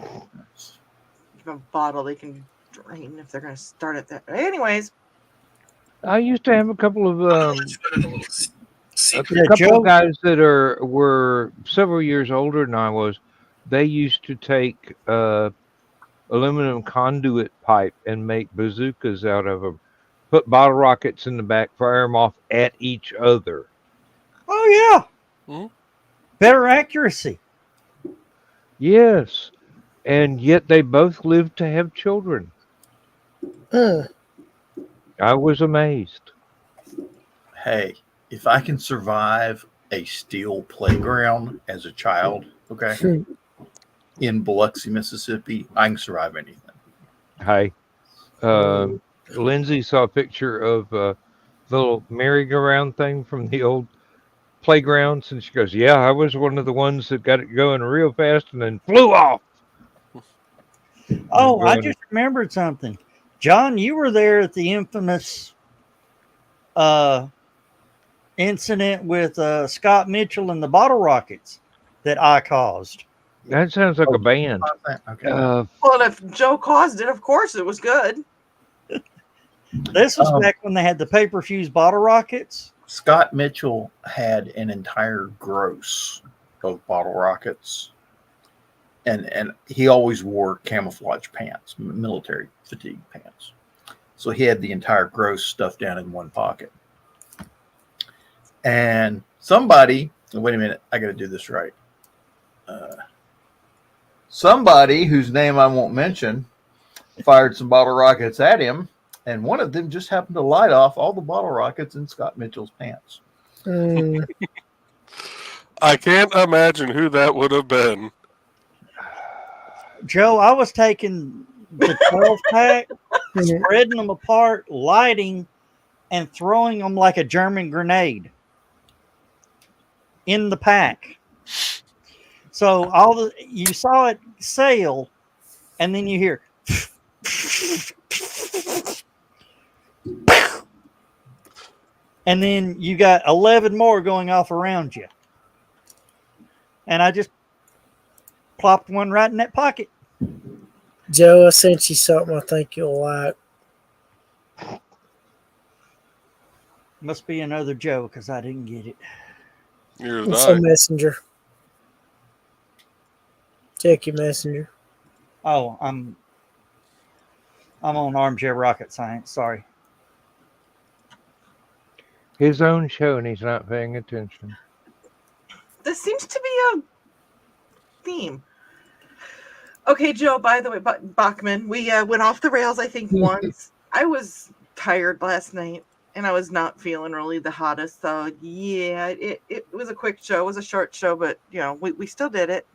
bottle they can drain if they're going to start it that way. Anyways, I used to have a couple of Joe? guys that were several years older than I was. They used to take aluminum conduit pipe and make bazookas out of them. Put bottle rockets in the back, fire them off at each other. Oh yeah, Hmm? Better accuracy. Yes, and yet they both lived to have children. I was amazed. Hey, if I can survive a steel playground as a child, okay, in Biloxi, Mississippi, I can survive anything. Hi. Lindsay saw a picture of the little merry-go-round thing from the old playgrounds, and she goes, yeah, I was one of the ones that got it going real fast and then flew off. Oh, I just remembered something. John, you were there at the infamous incident with Scott Mitchell and the bottle rockets that I caused. That sounds like a band. Okay. well, if Joe caused it, of course it was good. This was back when they had the paper fuse bottle rockets. Scott Mitchell had an entire gross of bottle rockets, and he always wore camouflage pants, military fatigue pants. So he had the entire gross stuffed down in one pocket. And somebody, wait a minute, I got to do this right. Somebody whose name I won't mention fired some bottle rockets at him, and one of them just happened to light off all the bottle rockets in Scott Mitchell's pants. I can't imagine who that would have been. Joe, I was taking the 12-pack, spreading them apart, lighting, and throwing them like a German grenade in the pack. So you saw it sail, and then you hear and then you got 11 more going off around you. And I just plopped one right in that pocket. Joe, I sent you something I think you'll like. Must be another Joe because I didn't get it. Here's It's I. a messenger. Check your messenger. Oh, I'm I'm on Armchair Rocket Science. Sorry. His own show, and he's not paying attention. This seems to be a theme. Okay, Joe, by the way, Bachman, we went off the rails, I think, once. I was tired last night, and I was not feeling really the hottest. So, yeah, it was a quick show. It was a short show, but, we still did it.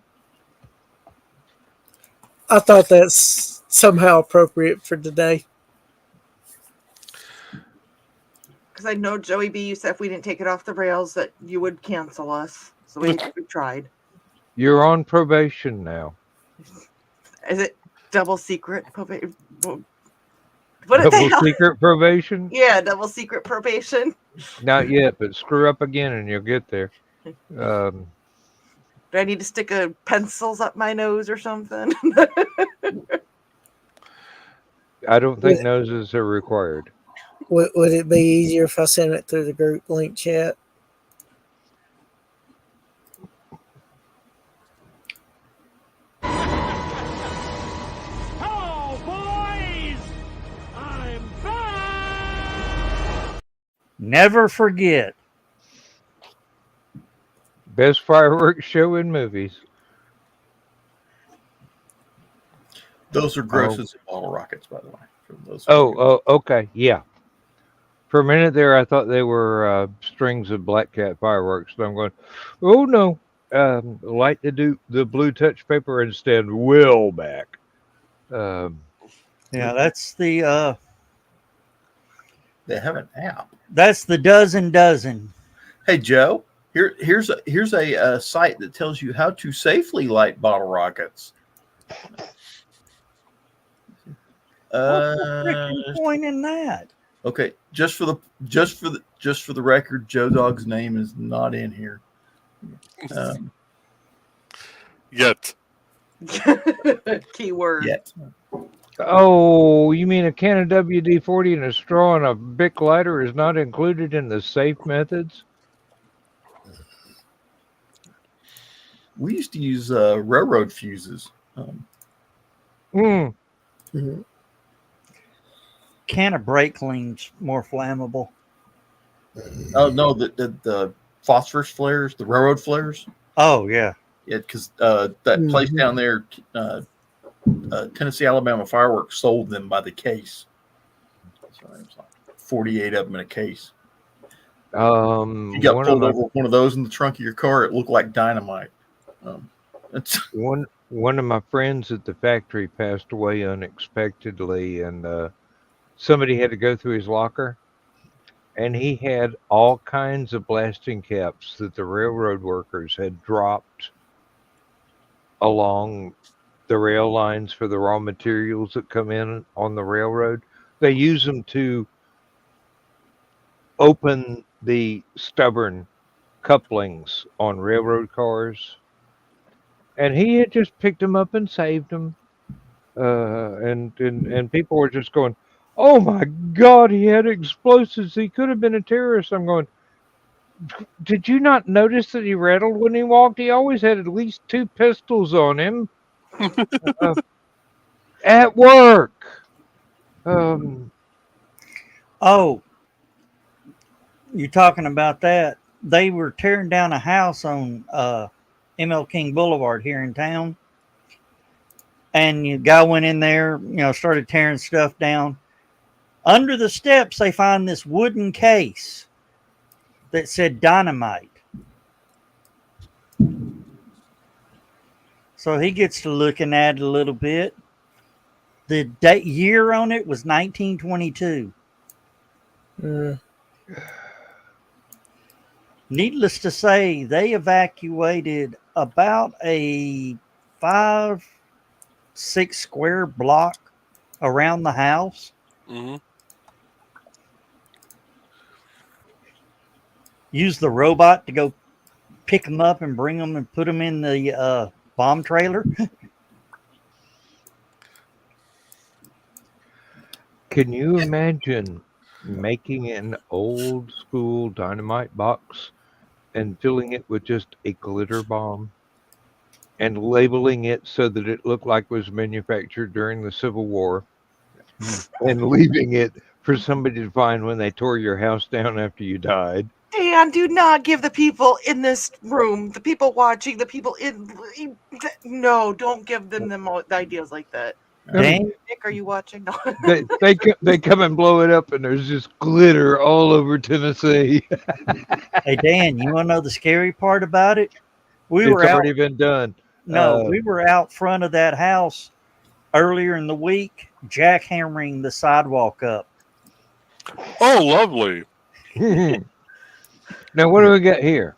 I thought that's somehow appropriate for today. Because I know, Joey B., you said if we didn't take it off the rails that you would cancel us. So we tried. You're on probation now. Is it double secret probation? Double secret probation? Yeah, double secret probation. Not yet, but screw up again and you'll get there. Do I need to stick pencils up my nose or something? I don't think noses are required. Would it be easier if I sent it through the group link chat? Hello, boys! I'm back! Never forget. Best fireworks show in movies. Those are grosses and bottle rockets, by the way. From those Okay, yeah. For a minute there, I thought they were strings of black cat fireworks. But I'm going, oh no, light the blue touch paper instead. Will back. Yeah, that's the. They have an app. That's the dozen. Hey Joe, here's a site that tells you how to safely light bottle rockets. What's the freaking point in that? Okay, just for the record, Joe Dog's name is not in here. Yet. Keyword. Yet. Oh, you mean a can of WD-40 and a straw and a Bic lighter is not included in the safe methods? We used to use railroad fuses. Mm-hmm. Can of brake clean's more flammable. Oh no, the phosphorus flares, the railroad flares. Oh yeah, because that place down there, Tennessee Alabama Fireworks sold them by the case. So it was like 48 of them in a case. You got pulled over one of those in the trunk of your car, it looked like dynamite. One of my friends at the factory passed away unexpectedly, and somebody had to go through his locker, and he had all kinds of blasting caps that the railroad workers had dropped along the rail lines for the raw materials that come in on the railroad. They use them to open the stubborn couplings on railroad cars. And he had just picked them up and saved them. And people were just going, oh my God, he had explosives. He could have been a terrorist. I'm going, did you not notice that he rattled when he walked? He always had at least 2 pistols on him at work. Oh, you're talking about that. They were tearing down a house on ML King Boulevard here in town. And the guy went in there, started tearing stuff down. Under the steps, they find this wooden case that said dynamite. So he gets to looking at it a little bit. The year on it was 1922. Needless to say, they evacuated about a 5-6 square block around the house. Mm-hmm. Use the robot to go pick them up and bring them and put them in the bomb trailer. Can you imagine making an old school dynamite box and filling it with just a glitter bomb and labeling it so that it looked like it was manufactured during the Civil War and leaving it for somebody to find when they tore your house down after you died. Dan, do not give the people in this room, the people watching, the people no, don't give them the ideas like that. Dan, Nick, are you watching? No. They come and blow it up, and there's just glitter all over Tennessee. hey Dan, you want to know the scary part about it? We It's were out. already been done. No, we were out front of that house earlier in the week, jackhammering the sidewalk up. Oh, lovely. Now, what do we got here?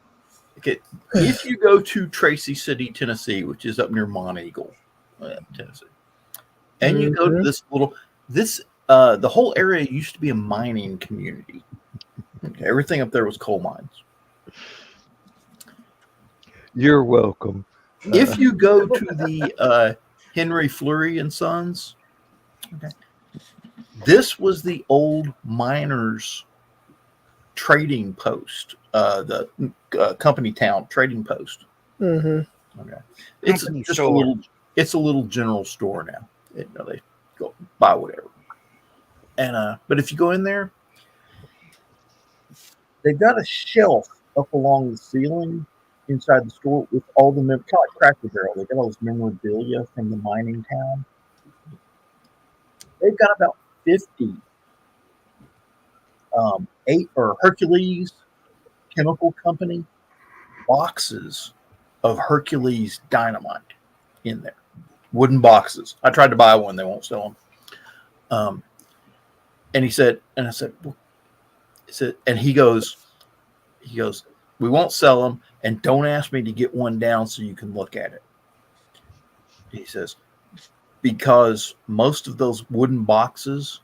Okay, if you go to Tracy City, Tennessee, which is up near Monteagle, Tennessee, and you go to the whole area used to be a mining community. Okay, everything up there was coal mines. You're welcome. If you go to the Henry Fleury and Sons, okay, this was the old miners' trading post, the company town trading post. Mm-hmm. Okay, it's Company just store. it's a little general store now. They go buy whatever. And but if you go in there, they've got a shelf up along the ceiling inside the store with all the kind of like Cracker Barrel. They got all this memorabilia from the mining town. They've got about 50 Hercules Chemical Company boxes of Hercules dynamite in there, wooden boxes. I tried to buy one; they won't sell them. And he said, and I said, and he goes, we won't sell them, and don't ask me to get one down so you can look at it. He says, because most of those wooden boxes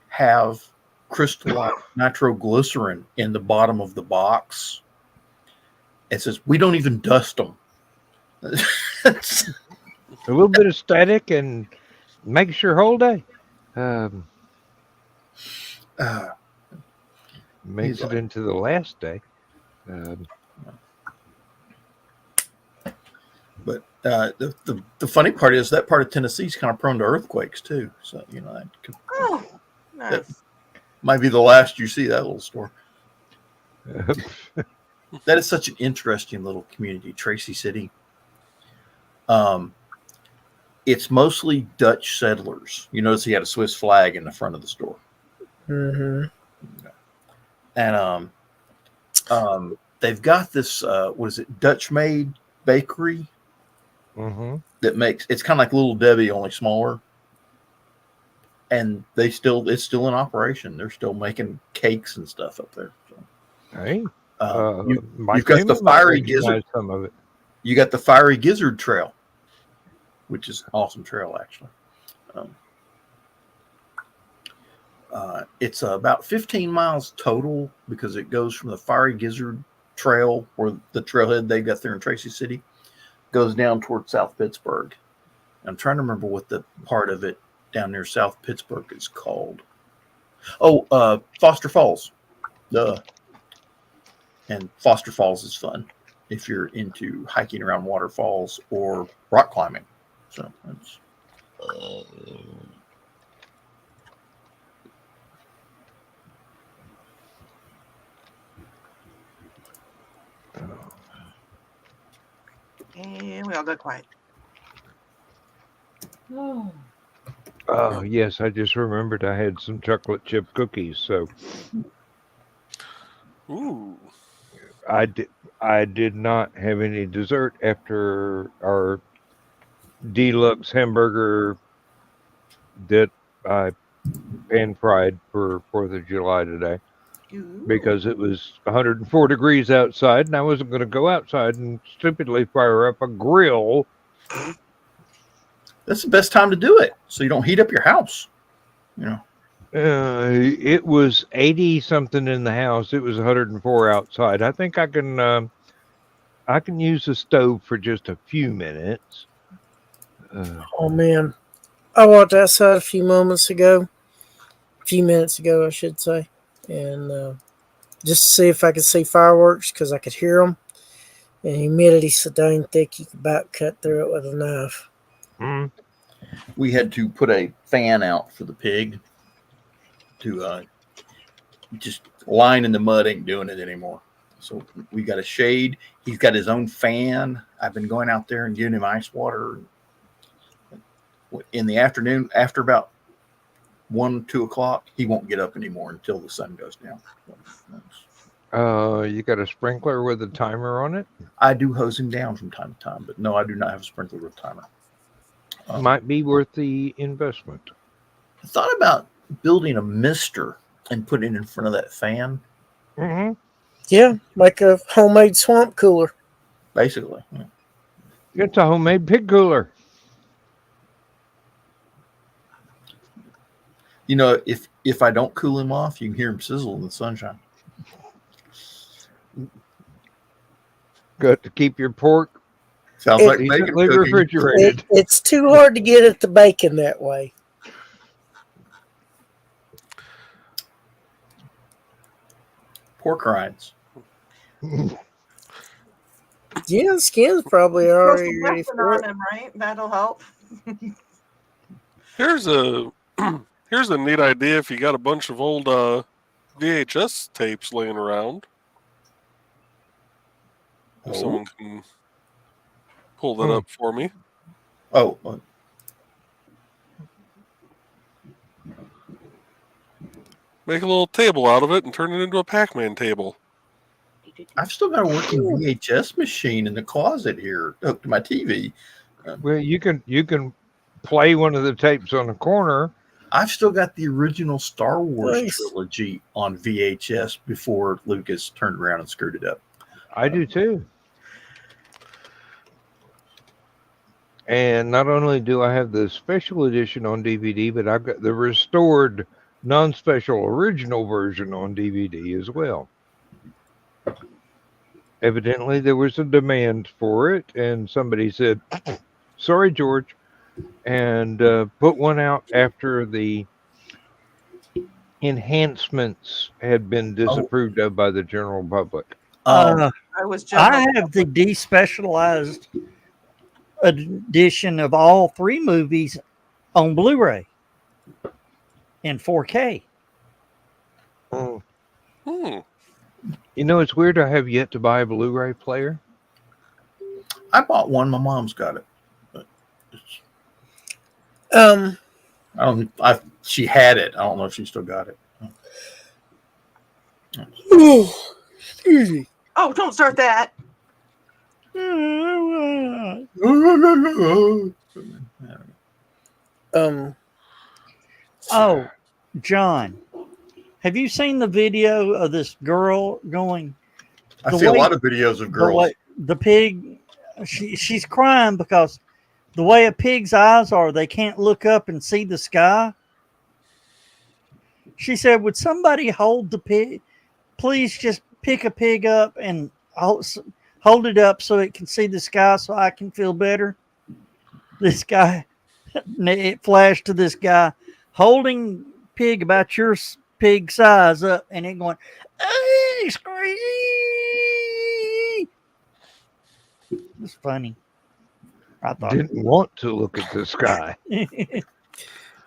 have crystallized nitroglycerin in the bottom of the box. It says, we don't even dust them. A little bit of static and make sure whole day. Makes it into the last day. But the funny part is that part of Tennessee is kind of prone to earthquakes too. So that could, that might be the last you see that little store. That is such an interesting little community, Tracy City. It's mostly Dutch settlers. You notice he had a Swiss flag in the front of the store. Mm-hmm. And they've got this Dutch made bakery that makes it's kind of like Little Debbie, only smaller. And it's still in operation. They're still making cakes and stuff up there. So. Hey, you've got the fiery gizzard. Some of it. You got the fiery gizzard trail, which is an awesome trail actually. It's about 15 miles total because it goes from the Fiery Gizzard Trail, or the trailhead they got there in Tracy City, goes down toward South Pittsburgh. I'm trying to remember what the part of it down near South Pittsburgh is called. Oh, Foster Falls. Duh. And Foster Falls is fun if you're into hiking around waterfalls or rock climbing. So that's. And we all got quiet. Oh, yes, I just remembered I had some chocolate chip cookies, so Ooh. I did not have any dessert after our deluxe hamburger that I pan fried for 4th of July today. Ooh. Because it was 104 degrees outside, and I wasn't going to go outside and stupidly fire up a grill. That's the best time to do it, so you don't heat up your house. It was 80 something in the house. It was 104 outside. I think I can use the stove for just a few minutes. Oh man, I walked outside a few minutes ago, I should say, and just to see if I could see fireworks because I could hear them. And humidity's so dang thick you could about cut through it with a knife. we had to put a fan out for the pig to just lying in the mud ain't doing it anymore. So we got a shade. He's got his own fan. I've been going out there and giving him ice water in the afternoon. After about 1, 2 o'clock, he won't get up anymore until the sun goes down. You got a sprinkler with a timer on it? I do hose him down from time to time, but no, I do not have a sprinkler with a timer. Might be worth the investment. I thought about building a mister and putting it in front of that fan. Mm-hmm. Yeah, like a homemade swamp cooler. Basically. Yeah. It's a homemade pig cooler. You know, if I don't cool him off, you can hear him sizzle in the sunshine. Got to keep your pork Sounds like bacon decently cooking. refrigerated. It's too hard to get at the bacon that way. Pork rinds. Yeah, the skin's probably Throw already some ready wrapping for on it. him, right? That'll help. Here's a neat idea if you got a bunch of old VHS tapes laying around. If someone can pull that up for me. Oh, Make a little table out of it and turn it into a Pac-Man table. I've still got a working VHS machine in the closet here hooked to my TV. Well, you can play one of the tapes on the corner. I've still got the original Star Wars Nice. trilogy on VHS before Lucas turned around and screwed it up. I do too. And not only do I have the special edition on DVD, but I've got the restored non-special original version on DVD as well. Evidently, there was a demand for it, and somebody said, sorry, George, and put one out after the enhancements had been disapproved of by the general public. I was just I have the despecialized edition of all 3 movies on Blu-ray in 4K. Oh. Hmm. You know, it's weird. I have yet to buy a Blu-ray player. I bought one. My mom's got it. But she had it. I don't know if she still got it. Excuse me. Oh, don't start that. Oh, John, have you seen the video of this girl going? I see a lot of videos of girls. The pig, she's crying because the way a pig's eyes are, they can't look up and see the sky. She said, would somebody hold the pig? Please just pick a pig up and hold it up so it can see the sky so I can feel better. This guy, it flashed to this guy holding pig about your pig size up and it going, hey, scream. It's funny. I thought. Didn't want to look at the sky.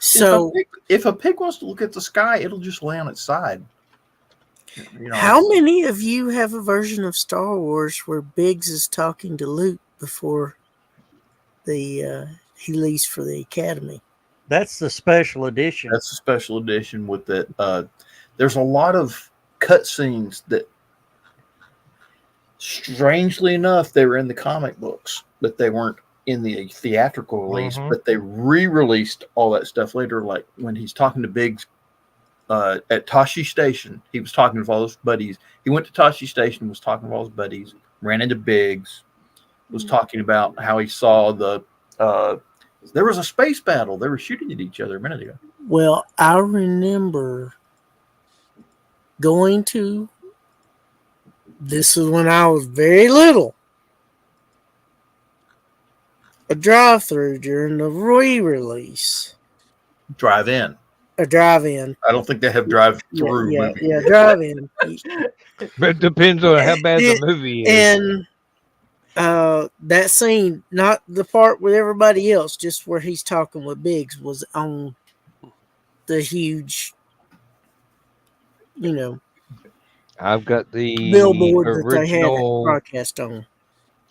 So, if a pig wants to look at the sky, it'll just lay on its side. You know, how many of you have a version of Star Wars where Biggs is talking to Luke before he leaves for the academy? That's the special edition. That's a special edition with that. There's a lot of cutscenes that, strangely enough, they were in the comic books, but they weren't in the theatrical release. Mhm. But they re-released all that stuff later, like when he's talking to Biggs at Tashi Station. He was talking to all his buddies. He went to Tashi Station, was talking to all his buddies, ran into Biggs, was talking about how he saw there was a space battle. They were shooting at each other a minute ago. Well, I remember going to, this is when I was very little, a drive-through during the re-release. Drive-in. A drive-in. I don't think they have drive-through movies. Yeah, drive-in. But it depends on how bad the movie is. And That scene, not the part with everybody else, just where he's talking with Biggs, was on the huge, I've got the billboard that they had it original. broadcast on.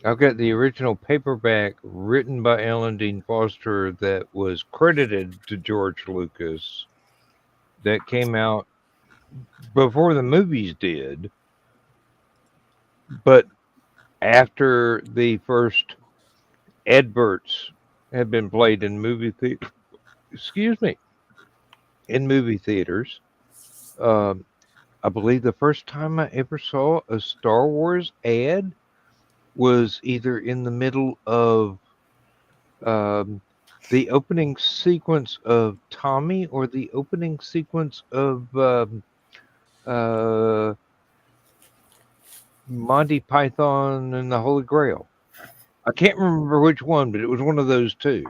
I've got the original paperback written by Alan Dean Foster that was credited to George Lucas. That came out before the movies did, but after the first adverts had been played in in movie theaters. I believe the first time I ever saw a Star Wars ad was either in the middle of the opening sequence of Tommy or the opening sequence of Monty Python and the Holy Grail. I can't remember which one, but it was one of those two.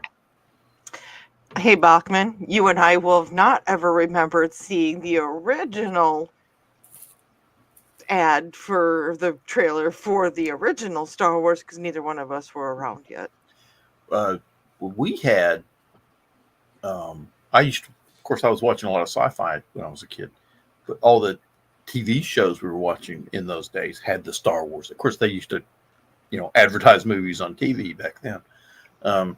Hey, Bachman, you and I will have not ever remembered seeing the original ad for the trailer for the original Star Wars because neither one of us were around yet. We had, I used to, of course, I was watching a lot of sci-fi when I was a kid, but all the TV shows we were watching in those days had the Star Wars. Of course, they used to, advertise movies on TV back then. And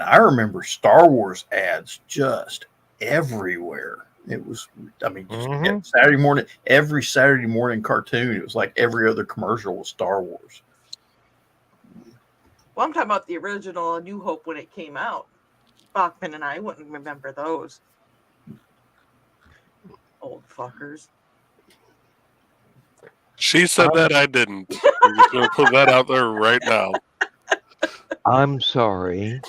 I remember Star Wars ads just everywhere. It was, Saturday morning, every Saturday morning cartoon, it was like every other commercial was Star Wars. Well, I'm talking about the original A New Hope when it came out. Bachman and I wouldn't remember those. Old fuckers. She said that, I didn't. I'm just going to put that out there right now. I'm sorry.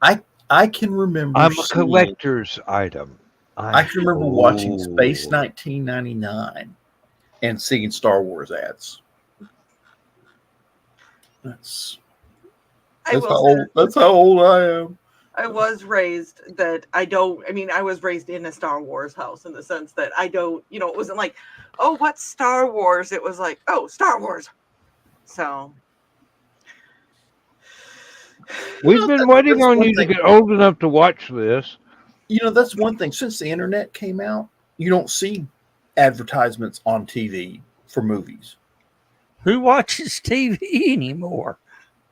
I can remember. I'm a collector's item. I can remember watching Space 1999 and seeing Star Wars ads. That's how old I am. I was raised that I was raised in a Star Wars house in the sense that I don't, it wasn't like, oh, what's Star Wars? It was like, oh, Star Wars. So. We've been waiting on you to get old enough to watch this. That's one thing. Since the internet came out, you don't see advertisements on TV for movies. Who watches TV anymore?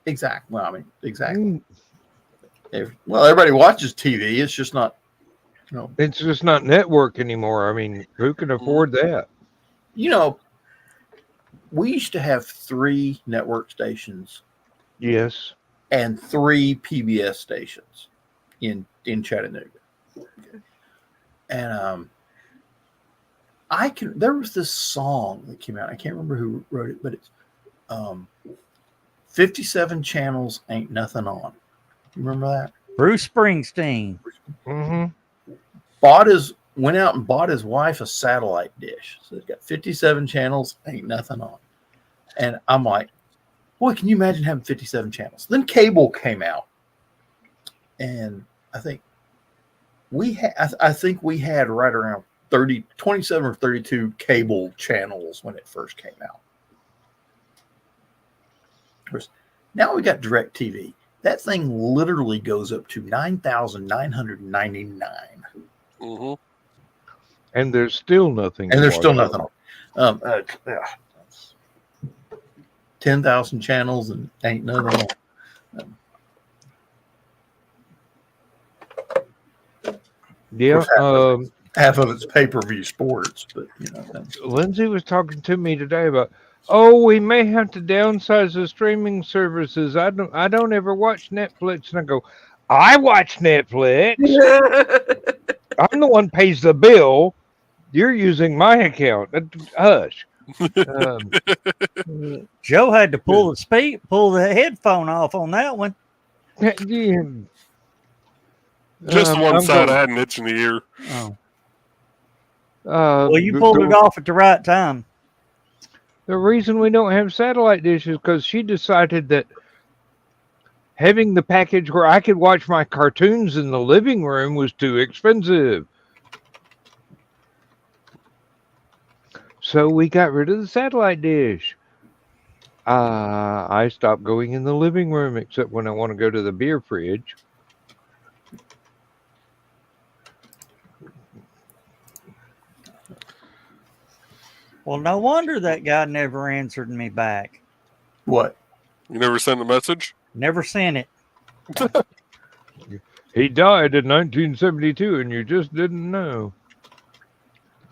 Exactly. Well, exactly. Everybody watches TV. It's just not, It's just not network anymore. Who can afford that? We used to have 3 network stations. Yes. And 3 PBS stations in Chattanooga. And there was this song that came out. I can't remember who wrote it, but it's 57 channels ain't nothing on. You remember that? Bruce Springsteen. Mm-hmm. Went out and bought his wife a satellite dish. So it's got 57 channels, ain't nothing on. And I'm like, boy, can you imagine having 57 channels? Then cable came out. And I think we had right around 27 or 32 cable channels when it first came out. Of course, now we got DirecTV. That thing literally goes up to 9,999. Mm-hmm. And there's still nothing. And there's still nothing on. 10,000 channels and ain't nothing on. Yeah. Half of it's pay-per-view sports, but Lindsay was talking to me today about, we may have to downsize the streaming services. I don't ever watch Netflix, and I go, I watch Netflix. I'm the one who pays the bill. You're using my account. Hush. Joe had to pull the headphone off on that one. Yeah. Just one side. I had an itch in the ear. Oh. Well, you pulled it off at the right time. The reason we don't have satellite dishes is because she decided that having the package where I could watch my cartoons in the living room was too expensive. So we got rid of the satellite dish. I stopped going in the living room except when I want to go to the beer fridge. Well, no wonder that guy never answered me back. What? You never sent a message? Never sent it. He died in 1972, and you just didn't know.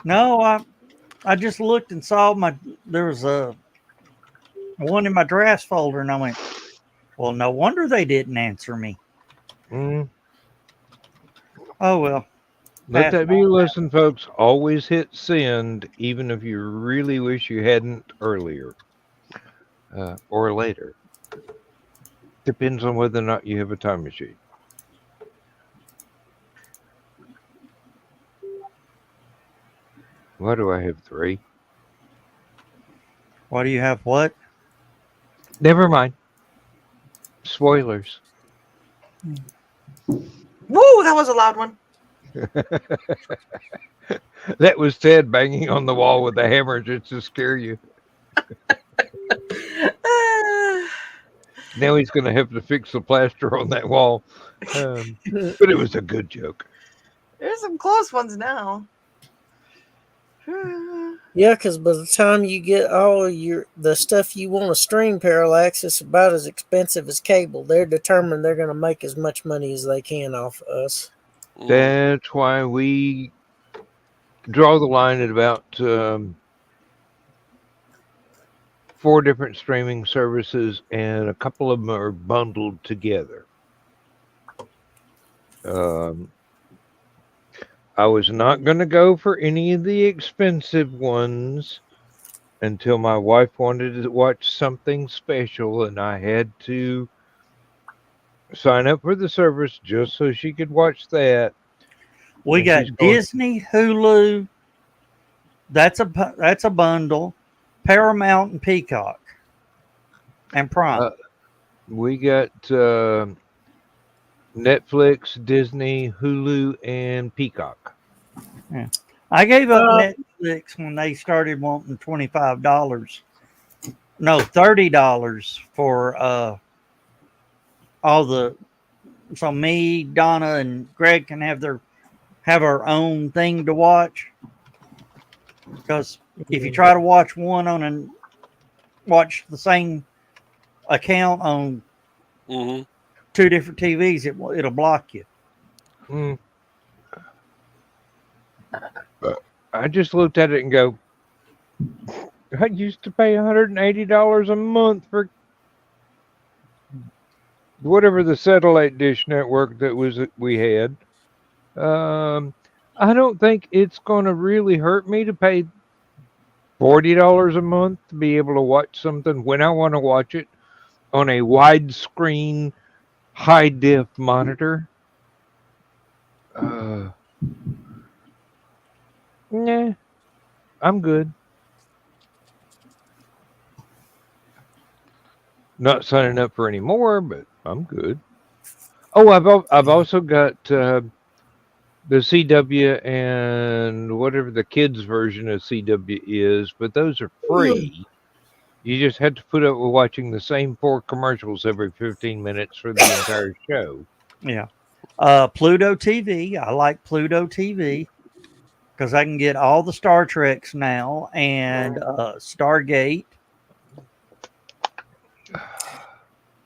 No, I just looked and saw there was a one in my drafts folder, and I went, well, no wonder they didn't answer me. Mm. Oh well. Let Pass that be on a lesson, folks. Always hit send, even if you really wish you hadn't earlier or later. Depends on whether or not you have a time machine. Why do I have 3? Why do you have what? Never mind. Spoilers. Woo, that was a loud one. That was Ted banging on the wall with a hammer just to scare you. Now he's going to have to fix the plaster on that wall. But it was a good joke. There's some close ones now. Yeah, because by the time you get all the stuff you want to stream, Parallax, it's about as expensive as cable. They're determined they're going to make as much money as they can off of us. That's why we draw the line at about 4 different streaming services, and a couple of them are bundled together. I was not going to go for any of the expensive ones until my wife wanted to watch something special, and I had to sign up for the service just so she could watch that. We And got she's going- Disney, Hulu. That's a bundle. Paramount and Peacock and Prime. We got Netflix, Disney, Hulu, and Peacock. I gave up Netflix when they started wanting $25. No, $30 for all the. So me, Donna, and Greg can have our own thing to watch. Because if you try to watch watch the same account on 2 different TVs, it'll block you. I just looked at it and go, I used to pay $180 a month for whatever the satellite dish network that we had. I don't think it's going to really hurt me to pay $40 a month to be able to watch something when I want to watch it on a widescreen, high def monitor. Nah, I'm good. Not signing up for any more, but I'm good. Oh, I've also got the CW and whatever the kids version of CW is, but those are free. You just had to put up with watching the same 4 commercials every 15 minutes for the entire show. Yeah. Pluto TV. I like Pluto TV because I can get all the Star Treks now and Stargate.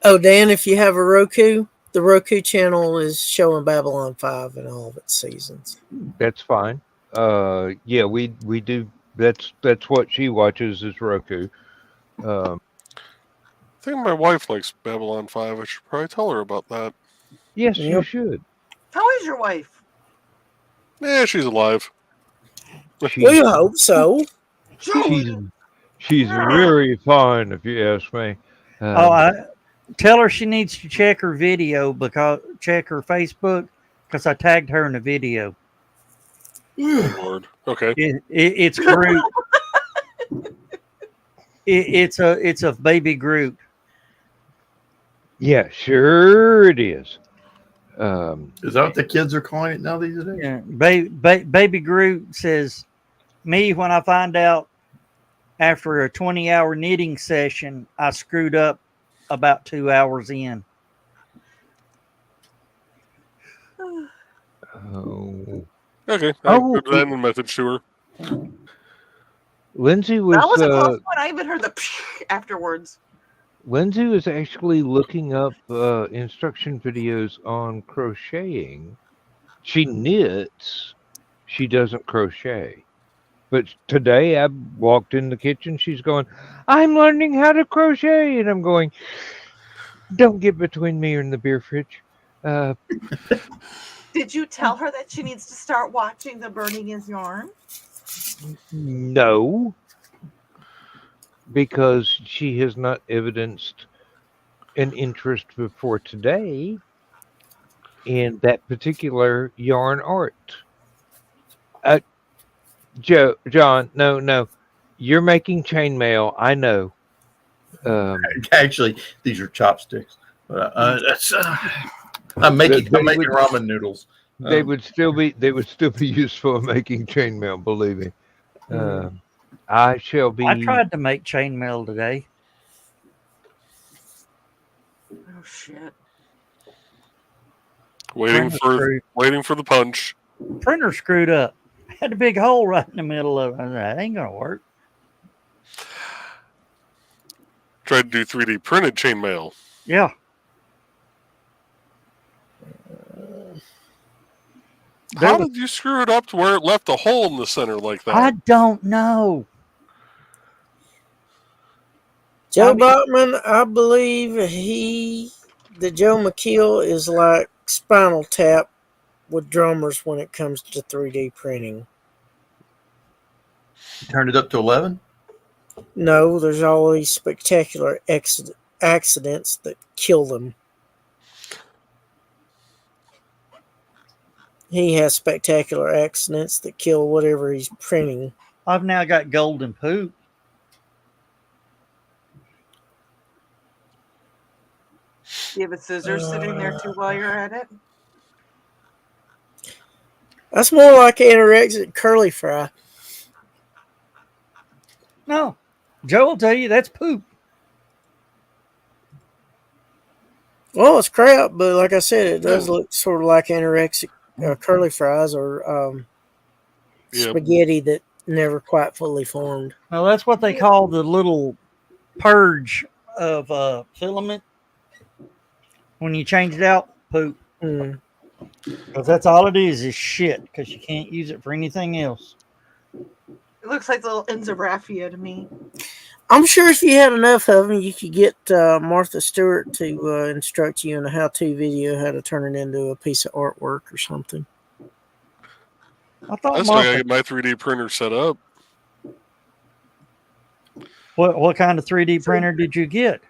Oh, Dan, if you have a Roku, the Roku channel is showing Babylon 5 in all of its seasons. That's fine. Yeah, we do. That's what she watches is Roku. I think my wife likes Babylon 5. I should probably tell her about that. Yes, you should. How is your wife? Yeah, she's alive. We hope so. She's very fine, if you ask me. Tell her she needs to check her video check her Facebook because I tagged her in the video. Lord. Okay. It's Groot. It's a baby Groot. Yeah, sure it is. Is that what the kids are calling it now these days? Yeah, baby Groot says, "Me when I find out after a 20-hour knitting session, I screwed up about 2 hours in. Oh. Okay, Oh. good that in the method, sure. Lindsay That was was a close one. I even heard the afterwards. Lindsay was actually looking up instruction videos on crocheting. She knits, she doesn't crochet. But today I walked in the kitchen, she's going, I'm learning how to crochet. And I'm going, don't get between me and the beer fridge. Did you tell her that she needs to start watching the Burning His Yarn? No, because she has not evidenced an interest before today in that particular yarn art. John, no, you're making chainmail. I know. Actually, these are chopsticks. But I'm making ramen noodles. They would still be useful in making chainmail. Believe me. I shall be. I tried to make chainmail today. Oh shit! Waiting for the punch. Printer screwed up. Had a big hole right in the middle of it. That ain't gonna work. Tried to do 3D printed chainmail. Yeah. How did you screw it up to where it left a hole in the center like that? I don't know. Joe Bachman, I believe the Joe McKeel is like Spinal Tap with drummers when it comes to 3D printing. Turned it up to 11? No, there's all these spectacular accidents that kill them. He has spectacular accidents that kill whatever he's printing. I've now got golden poop. Do you have a scissors sitting there too while you're at it? That's more like anorexic curly fry. No. Joe will tell you that's poop. Well, it's crap, but like I said, it does look sort of like anorexic curly fries or spaghetti that never quite fully formed. Well, that's what they call the little purge of filament. When you change it out, poop. Because that's all it is shit, because you can't use it for anything else. It looks like little ends of raffia to me. I'm sure if you had enough of them, you could get Martha Stewart to instruct you in a how-to video how to turn it into a piece of artwork or something. I thought that's why I get my 3D printer set up. What kind of 3D printer did you get?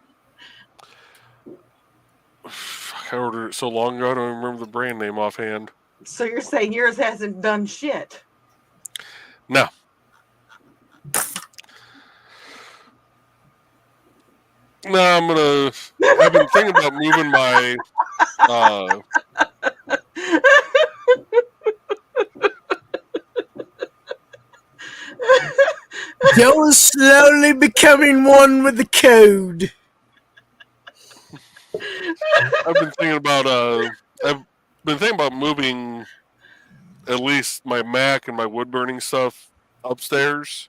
I ordered it so long ago, I don't even remember the brand name offhand. So you're saying yours hasn't done shit? No. No, I've been thinking about moving my Joe is slowly becoming one with the code. I've been thinking about moving at least my Mac and my wood burning stuff upstairs.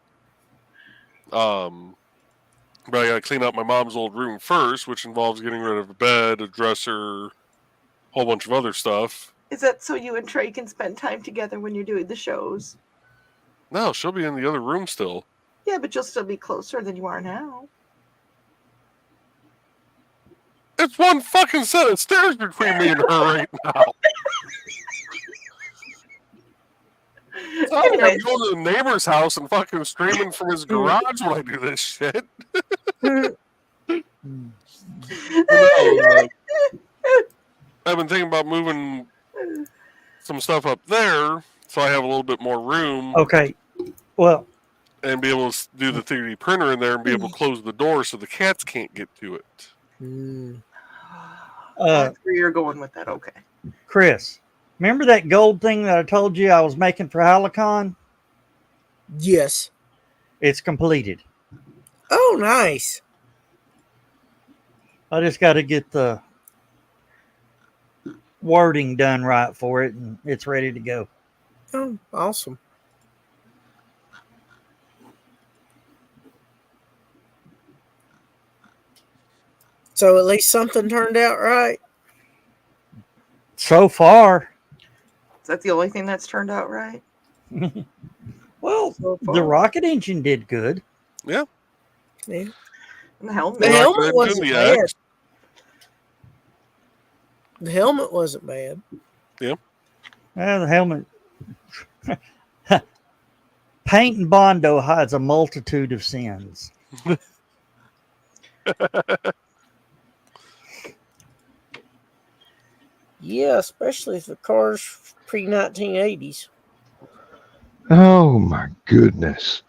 But I gotta clean up my mom's old room first, which involves getting rid of a bed, a dresser, a whole bunch of other stuff. Is that so you and Trey can spend time together when you're doing the shows? No, she'll be in the other room still. Yeah, but you'll still be closer than you are now. It's one fucking set of stairs between me and her right now. So I'm going to the neighbor's house and fucking streaming from his garage when I do this shit. I've been thinking about moving some stuff up there so I have a little bit more room. Okay. Well, and be able to do the 3D printer in there and be able to close the door so the cats can't get to it. That's where you're going with that. Okay. Chris, remember that gold thing that I told you I was making for HallowCon? Yes. It's completed. Oh, nice. I just got to get the wording done right for it, and it's ready to go. Oh, awesome. So at least something turned out right. So far, Is that the only thing that's turned out right? well, So the far. rocket engine did good. And Yeah. the The helmet. Rocket helmet engine, wasn't the bad. axe. The helmet wasn't bad. The helmet. Paint and Bondo hides a multitude of sins. Yeah, especially if the car's pre-1980s. Oh my goodness.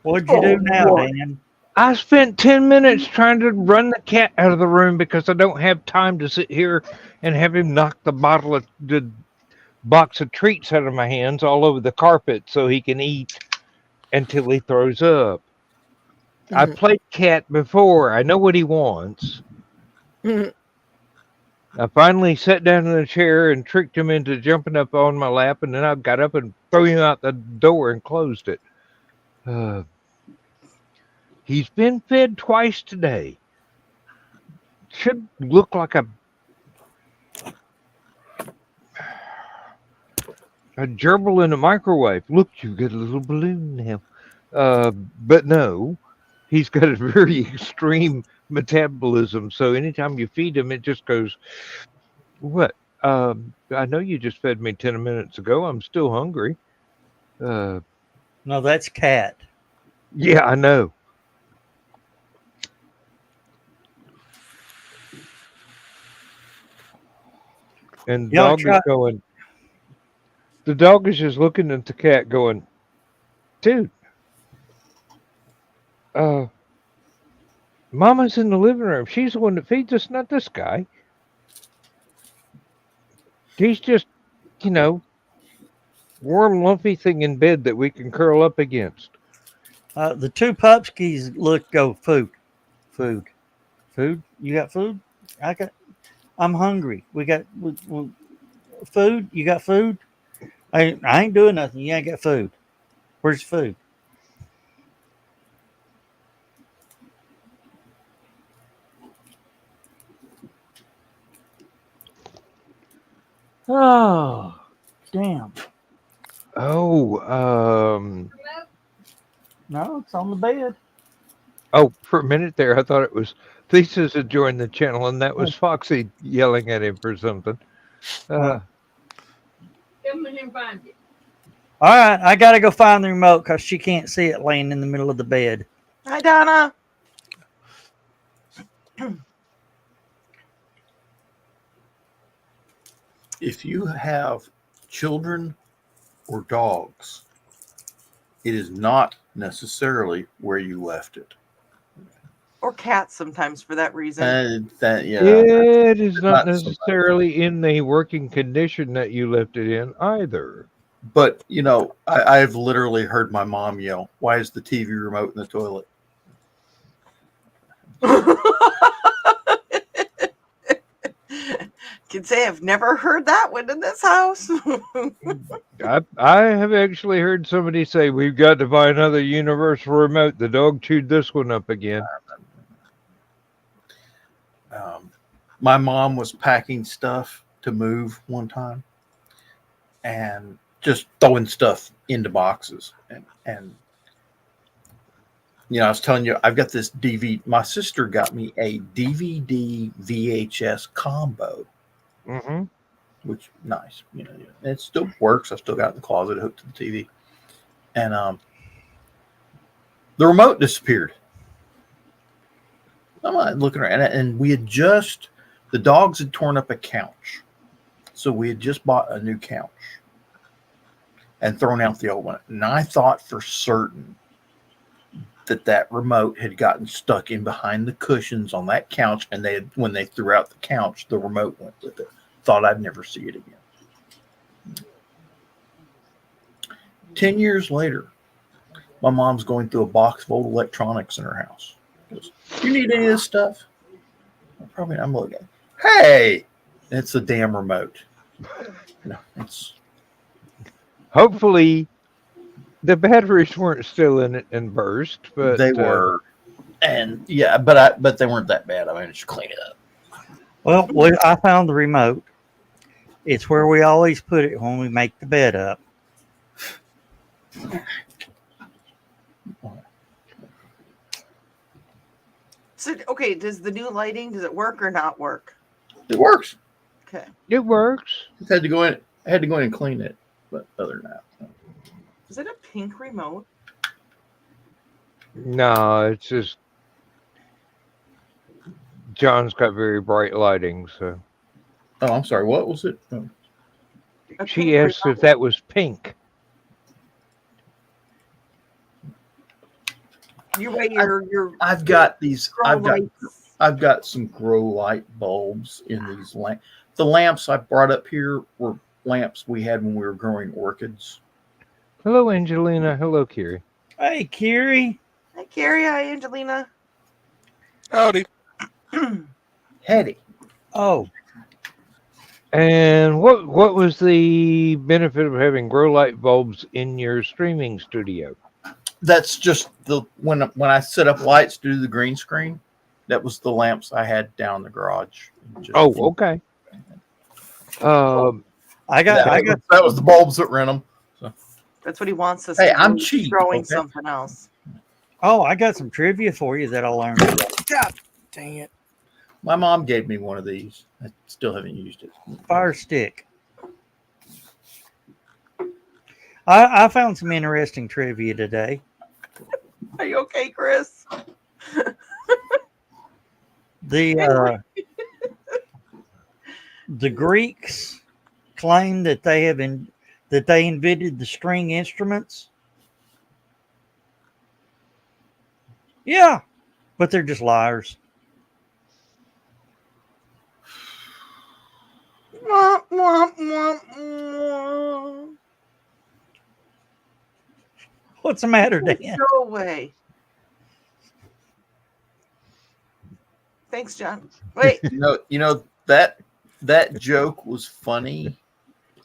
What'd you do now, Dan? I spent 10 minutes trying to run the cat out of the room because I don't have time to sit here and have him knock the box of treats out of my hands all over the carpet so he can eat until he throws up. I Mhm. played cat before. I know what he wants. Mhm. I finally sat down in a chair and tricked him into jumping up on my lap, and then I got up and threw him out the door and closed it. He's been fed twice today. Should look like a gerbil in a microwave. Look, you get a little balloon now. But no, he's got a very extreme metabolism. So anytime you feed him, it just goes, what? I know you just fed me 10 minutes ago. I'm still hungry. No, that's Cat. Yeah, I know. And the You ought to dog is try. going, the dog is just looking at the cat going, dude, uh, Mama's in the living room. She's the one that feeds us, not this guy. He's just, you know, warm, lumpy thing in bed that we can curl up against. The two pupskis go food, food, food. You got food? I'm hungry. We food. You got food? I ain't doing nothing. You ain't got food. Where's the food? Oh, damn. Oh, No, it's on the bed. oh, for a minute there, I thought it was Thesis had joined the channel, and that was Foxy yelling at him for something. Come in and find it. All right, I gotta go find the remote because she can't see it laying in the middle of the bed. Hi, Donna. If you have children or dogs, it is not necessarily where you left it. Or cats sometimes for that reason. It is not Not so necessarily in the working condition that you left it in either. But, you know, I've literally heard my mom yell, "Why is the TV remote in the toilet?" Can say I've never heard that one in this house. I have actually heard somebody say, we've got to buy another universal remote. The dog chewed this one up again. My mom was packing stuff to move one time and just throwing stuff into boxes. And you know, I was telling you, I've got this DVD. My sister got me a DVD VHS combo, Mm-hmm. which nice. You know, it still works. I still got it in the closet hooked to the TV. And the remote disappeared. I'm like looking around, and the dogs had torn up a couch. So we had just bought a new couch and thrown out the old one. And I thought for certain that remote had gotten stuck in behind the cushions on that couch, and when they threw out the couch, the remote went with it. Thought I'd never see it again. 10 years later, my mom's going through a box of old electronics in her house. He goes, "You need any of this stuff?" Probably. I'm looking. Hey, it's a damn remote. No, it's. Hopefully, the batteries weren't still in it and burst, but They were, and yeah, but they weren't that bad. I managed to clean it up. Well, I found the remote. It's where we always put it when we make the bed up. So, okay, does the new lighting, does it work or not work? It works. Okay. it works. Just had to go in. I had to go in and clean it, but other than that, Is it a pink remote? No, it's just John's got very bright lighting, so oh, I'm sorry. What was it? Oh, A she pink asked remote? if that was pink. You weigh your I've got these. grow lights. I've got some grow light bulbs in these lamps. The lamps I brought up here were lamps we had when we were growing orchids. Hello, Angelina. Hello, Kiri. Hey, Kiri. Hi, Carrie. Hi, Angelina. Howdy. Hetty. Oh, And what was the benefit of having grow light bulbs in your streaming studio? That's just the when I set up lights to do the green screen. That was the lamps I had down in the garage. Oh, okay. I got that was the bulbs that ran them. That's what he wants us Hey, to do. I'm He's cheap, growing okay? something else. I got some trivia for you that I learned. God dang it. My mom gave me one of these. I still haven't used it. Fire stick. I found some interesting trivia today. Are you okay, Chris? The Greeks claim that they invented the string instruments. Yeah, but they're just liars. Womp, womp, womp, womp. What's the matter, Dan? Go away. Thanks, John. Wait. You know that joke was funny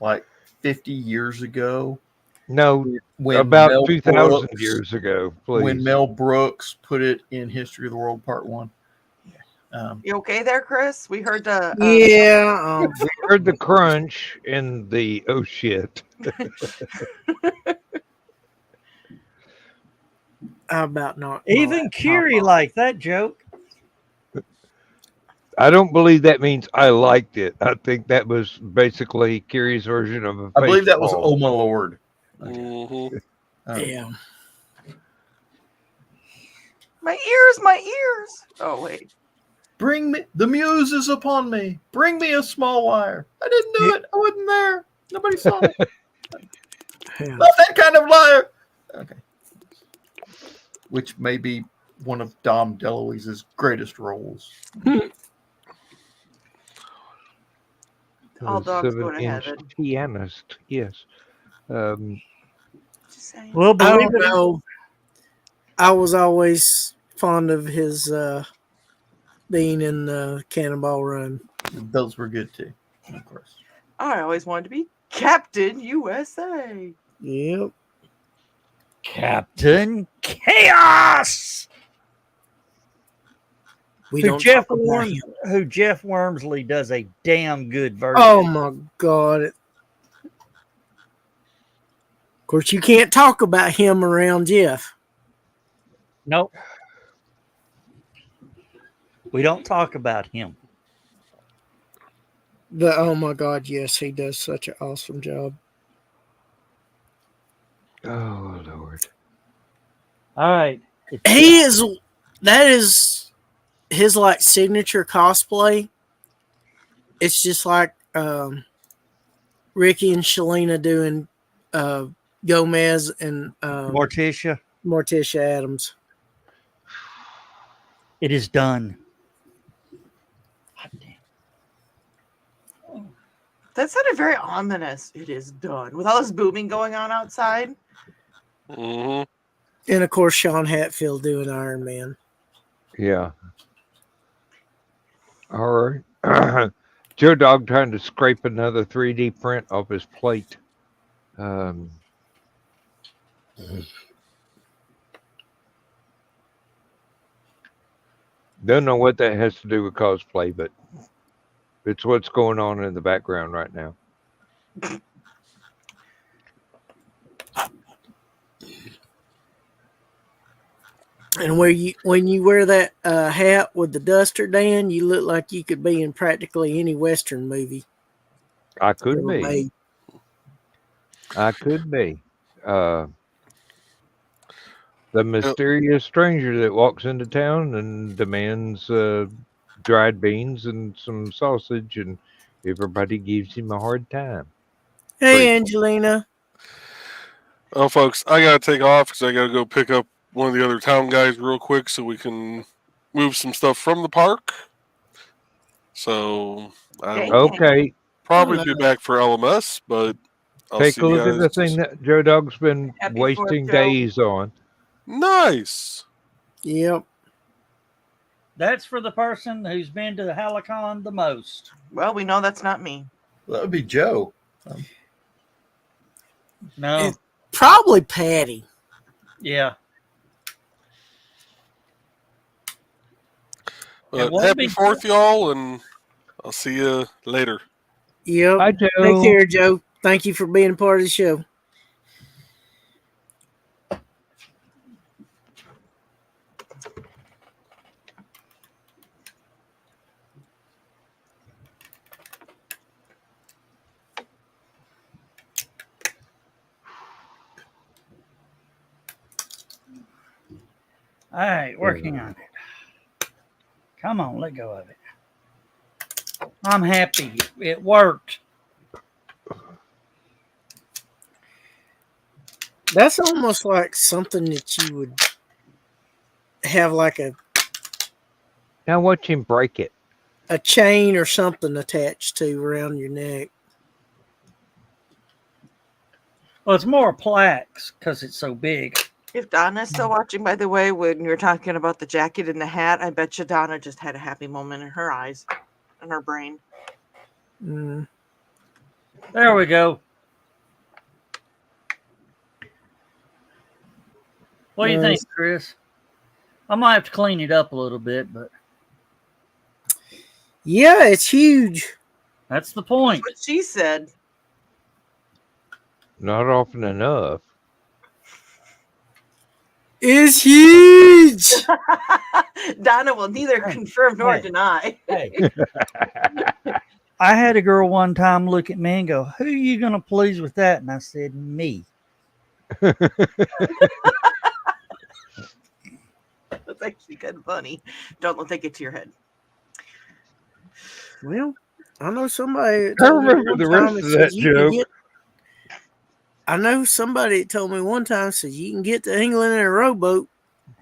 like 50 years ago. no, When about Mel 2,000 Brooks- years ago, please. When Mel Brooks put it in History of the World Part 1. You okay there, Chris? We heard the Yeah. We heard the crunch and the oh shit. How about not? Even Curie liked that joke. I don't believe that means I liked it. I think that was basically Kiri's version of a I believe that was baseball. Oh My Lord. Mhm. Yeah. my ears. Oh wait. Bring me the muse is upon me. Bring me a small wire. I didn't do it. I wasn't there. Nobody saw it. Yeah. Not that kind of liar. Okay. Which may be one of Dom DeLuise's greatest roles. All dogs go to 7-inch heaven. pianist, yes. Just saying. Well, I believe don't it. know. I was always fond of his being in Cannonball Run. Those were good too, of course. I always wanted to be Captain USA. Yep. Captain Chaos. We Who don't Jeff, talk about him. who Jeff Wormsley does a damn good version. Oh my God. Of course, you can't talk about him around Jeff. Nope. We don't talk about him. Oh my God, yes, he does such an awesome job. Oh Lord. All right. That is his like signature cosplay. It's just like Ricky and Shalina doing Gomez and Morticia, Morticia Adams. it is done. That sounded very ominous. It is done. With all this booming going on outside. Mhm. And of course Sean Hatfield doing Iron Man. Yeah. All right. Joe Dog trying to scrape another 3D print off his plate. Don't know what that has to do with cosplay, but it's what's going on in the background right now. And when you wear that hat with the duster, Dan, you look like you could be in practically any Western movie. I could ever be. made. I could be. The mysterious stranger that walks into town and demands dried beans and some sausage, and everybody gives him a hard time. Hey, Great. Angelina. Oh, folks, I gotta take off because I gotta go pick up one of the other town guys real quick so we can move some stuff from the park. So I will Okay. probably be back for LMS, but I'll Take see a you look at the guys. thing that Joe Dog's been Happy wasting 4th, Joe. days on. Nice. Yep. That's for the person who's been to the HallowCon the most. Well, we know that's not me. That would be Joe. No. It's probably Patty. Yeah. But won't happy be- 4th, y'all, and I'll see you later. Yep. Hi, Joe. Take care, Joe. Thank you for being a part of the show. All right, working on it. Come on, let go of it. I'm happy. It worked. That's almost like something that you would have like Now watch him break it. a chain or something attached to around your neck. Well, it's more plaques because it's so big. If Donna's still watching, by the way, when you're talking about the jacket and the hat, I bet you Donna just had a happy moment in her eyes and her brain. Mm. There we go. What do you think, Chris? I might have to clean it up a little bit, but Yeah, it's huge. that's the point. That's what she said. Not often enough. It's huge. Donna will neither confirm nor Hey. deny. Hey. I had a girl one time look at me and go, "Who are you going to please with that?" And I said, "Me." That's actually kind of funny. Don't take it to your head. Well, I know somebody. that I told me remember one the time rest that of says that you can joke. I know somebody that told me one time says you can get to England in a rowboat.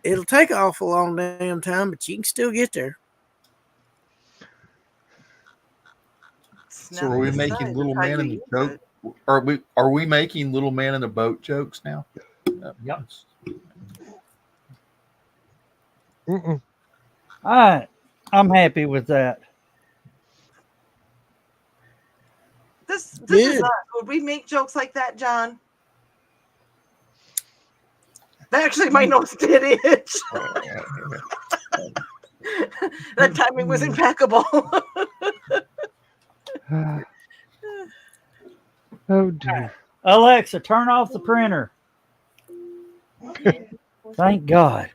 It'll take an awful long damn time, but you can still get there. So are we making little man in the boat? Are we making little man in the boat jokes now? Yep. Mm-mm. All right. I'm happy with that. This is Good. us. Would we make jokes like that, John? Actually, my nose did itch. That timing was impeccable. Oh dear. Alexa, turn off the printer. Thank God.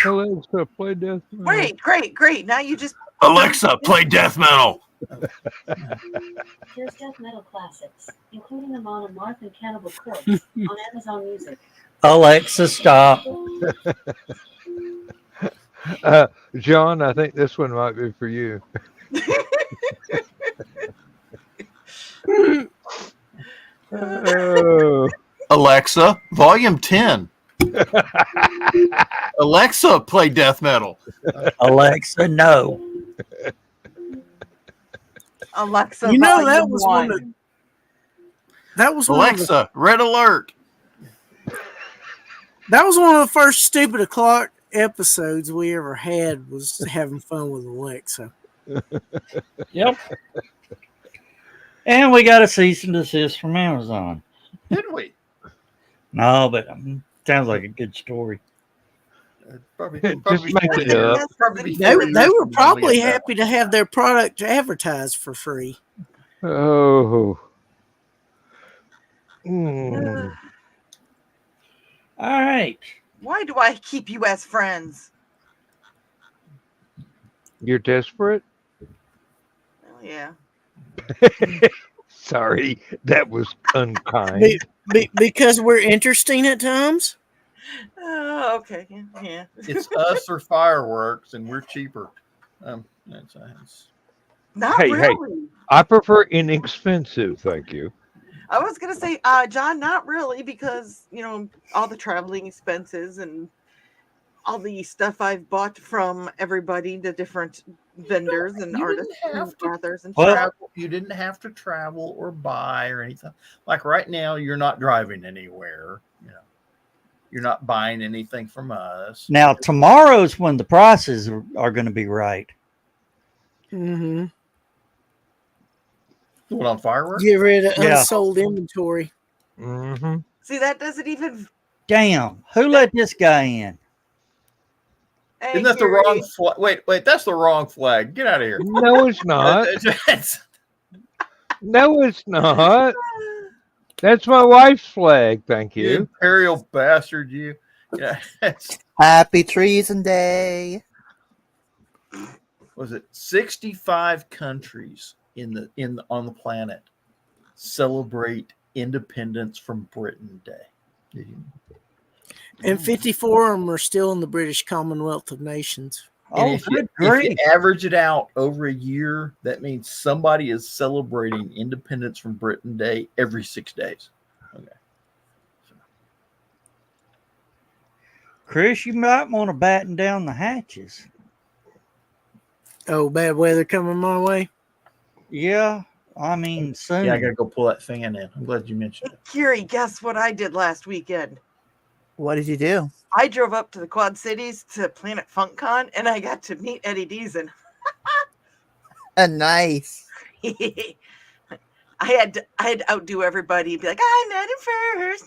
Alexa, play death metal. Great. Now you just Alexa, play death metal. Here's death metal classics, including Amon Amarth and Cannibal Corpse on Amazon Music. Alexa, stop. John, I think this one might be for you. Oh. Alexa, volume 10. Alexa, play death metal. Alexa, no. Alexa. You know, that volume was one. one of that was one of the, Alexa, red alert. that was one of the first stupid o'clock episodes we ever had was having fun with Alexa. Yep. And we got a cease and desist from Amazon. Didn't we? No, but sounds like a good story. Probably, Just make it up. Probably They, before they you were really probably had that happy to have their product advertised for free. Oh. Mm. All right. Why do I keep you as friends? You're desperate? Well, yeah. Sorry, that was unkind. Because we're interesting at times. Oh, okay. Yeah. It's us or fireworks, and we're cheaper. That's Not Hey, really. I prefer inexpensive, thank you. I was gonna say, John, not really, because all the traveling expenses and all the stuff I've bought from everybody, the different vendors and you artists didn't have and to authors and Well- stuff. You didn't have to travel or buy or anything. Like right now, you're not driving anywhere. You're not buying anything from us. Now, tomorrow's when the prices are going to be right. Mm-hmm. What, on fireworks? Get rid of Yeah. unsold inventory. Mm-hmm. See, that doesn't even. Damn. Who let this guy in? Hey, Isn't that the Gary. wrong flag? Wait, that's the wrong flag. Get out of here. No, it's not. No, it's not. That's my wife's flag, thank You you. imperial bastard, you. Yeah, Happy Treason Day. was it 65 countries on the planet celebrate independence from Britain Day? Did you? And 54 of them are still in the British Commonwealth of Nations. And Oh, if you good grief. average it out over a year, that means somebody is celebrating independence from Britain Day every 6 days. Okay. Chris, you might want to batten down the hatches. Oh, bad weather coming my way. Yeah. I mean, soon. Yeah, I gotta go pull that fan in. I'm glad you mentioned it. Gary, guess what I did last weekend? What did you do? I drove up to the Quad Cities to Planet FunkCon, and I got to meet Eddie Deason. Nice. I had to outdo everybody and be like, I met him first.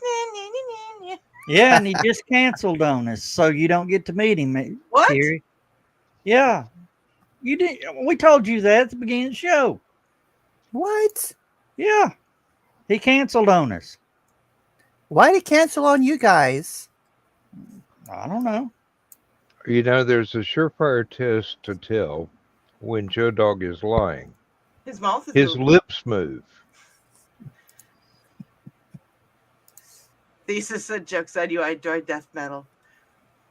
Yeah, and he just canceled on us, so you don't get to meet him. What? Terry. Yeah. You did. We told you that at the beginning of the show. What? Yeah. He canceled on us. Why did he cancel on you guys? I don't know. You know, there's a surefire test to tell when Joe Dog is lying. His mouth is His moving. lips move. Thesis said, jokes on you, I enjoy death metal.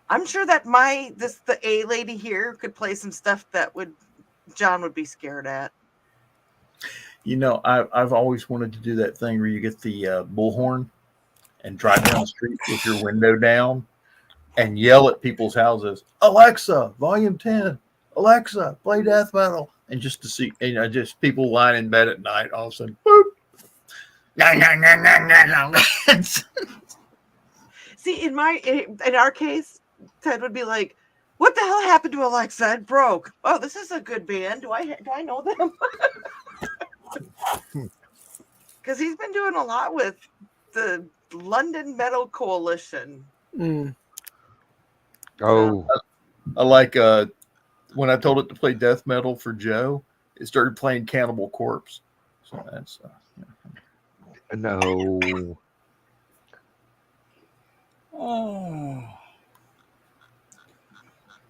I'm sure that the A lady here could play some stuff that John would be scared at. You know, I've always wanted to do that thing where you get the bullhorn and drive down the street with your window down and yell at people's houses, Alexa, volume 10, Alexa, play death metal. And just to see, just people lying in bed at night, all of a sudden, boop. See, in our case, Ted would be like, what the hell happened to Alexa? It broke. Oh, this is a good band. Do I know them? Because he's been doing a lot with the London Metal Coalition. Mm. Oh, I like when I told it to play death metal for Joe, it started playing Cannibal Corpse. So that's no. Oh.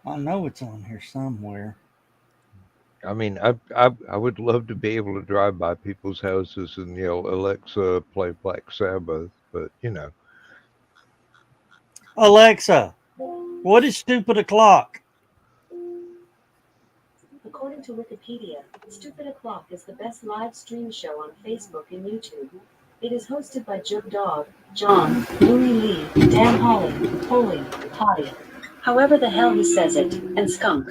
I know it's on here somewhere. I mean, I would love to be able to drive by people's houses and yell, Alexa, play Black Sabbath, but, you know. Alexa, what is stupid o'clock? According to Wikipedia, Stupid O'Clock is the best live stream show on Facebook and YouTube. It is hosted by Joe Dog, John, Louie Lee, Dan Holly, Foley, Potty, however the hell he says it, and Skunk.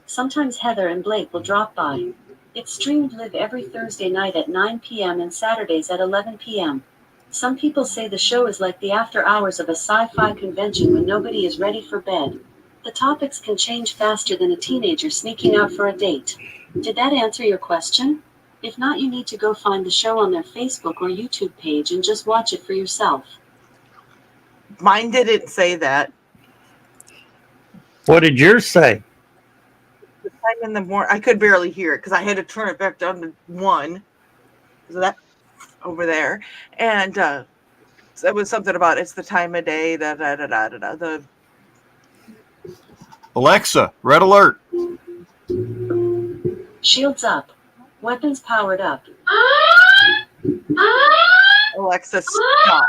Sometimes Heather and Blake will drop by. It's streamed live every Thursday night at 9 p.m. and Saturdays at 11 p.m. Some people say the show is like the after hours of a sci-fi convention when nobody is ready for bed. The topics can change faster than a teenager sneaking out for a date. Did that answer your question? If not, you need to go find the show on their Facebook or YouTube page and just watch it for yourself. Mine didn't say that. What did yours say? The time in the morning, I could barely hear it because I had to turn it back down to 1. So that over there, and so it was something about it's the time of day. The Alexa, red alert. Shields up. Weapons powered up. Alexa, stop.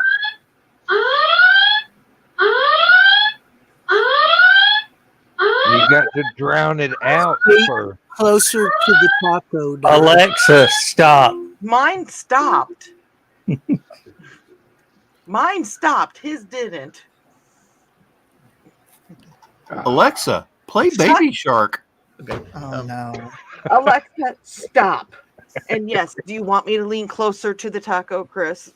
You got to drown it out for. Closer to the taco. Dog. Alexa, stop. Mine stopped. Mine stopped. His didn't. Alexa, play Baby Shark. Okay. Oh no. Alexa, stop. And yes, do you want me to lean closer to the taco, Chris?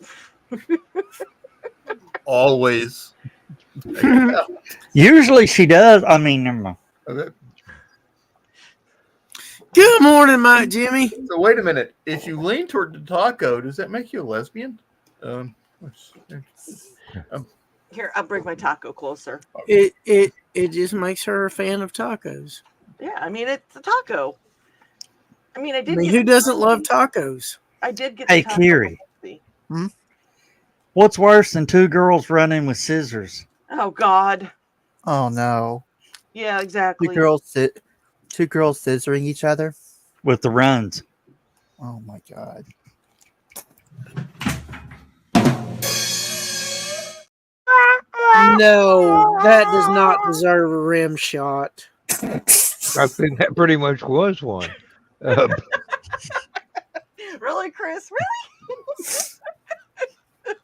Always. Usually she does. I mean, never mind. Okay. Good morning, Mike Jimmy. So wait a minute. If you lean toward the taco, does that make you a lesbian? Here, I'll bring my taco closer. It just makes her a fan of tacos. Yeah, I mean it's a taco. I mean, I did. I mean, get who doesn't love tacos? I did get. Hey, the taco Kiri. recipe. What's worse than two girls running with scissors? Oh God. Oh no. Yeah, exactly. Two girls scissoring each other. With the runs. Oh my god. No, that does not deserve a rim shot. I think that pretty much was one. Really, Chris? Really?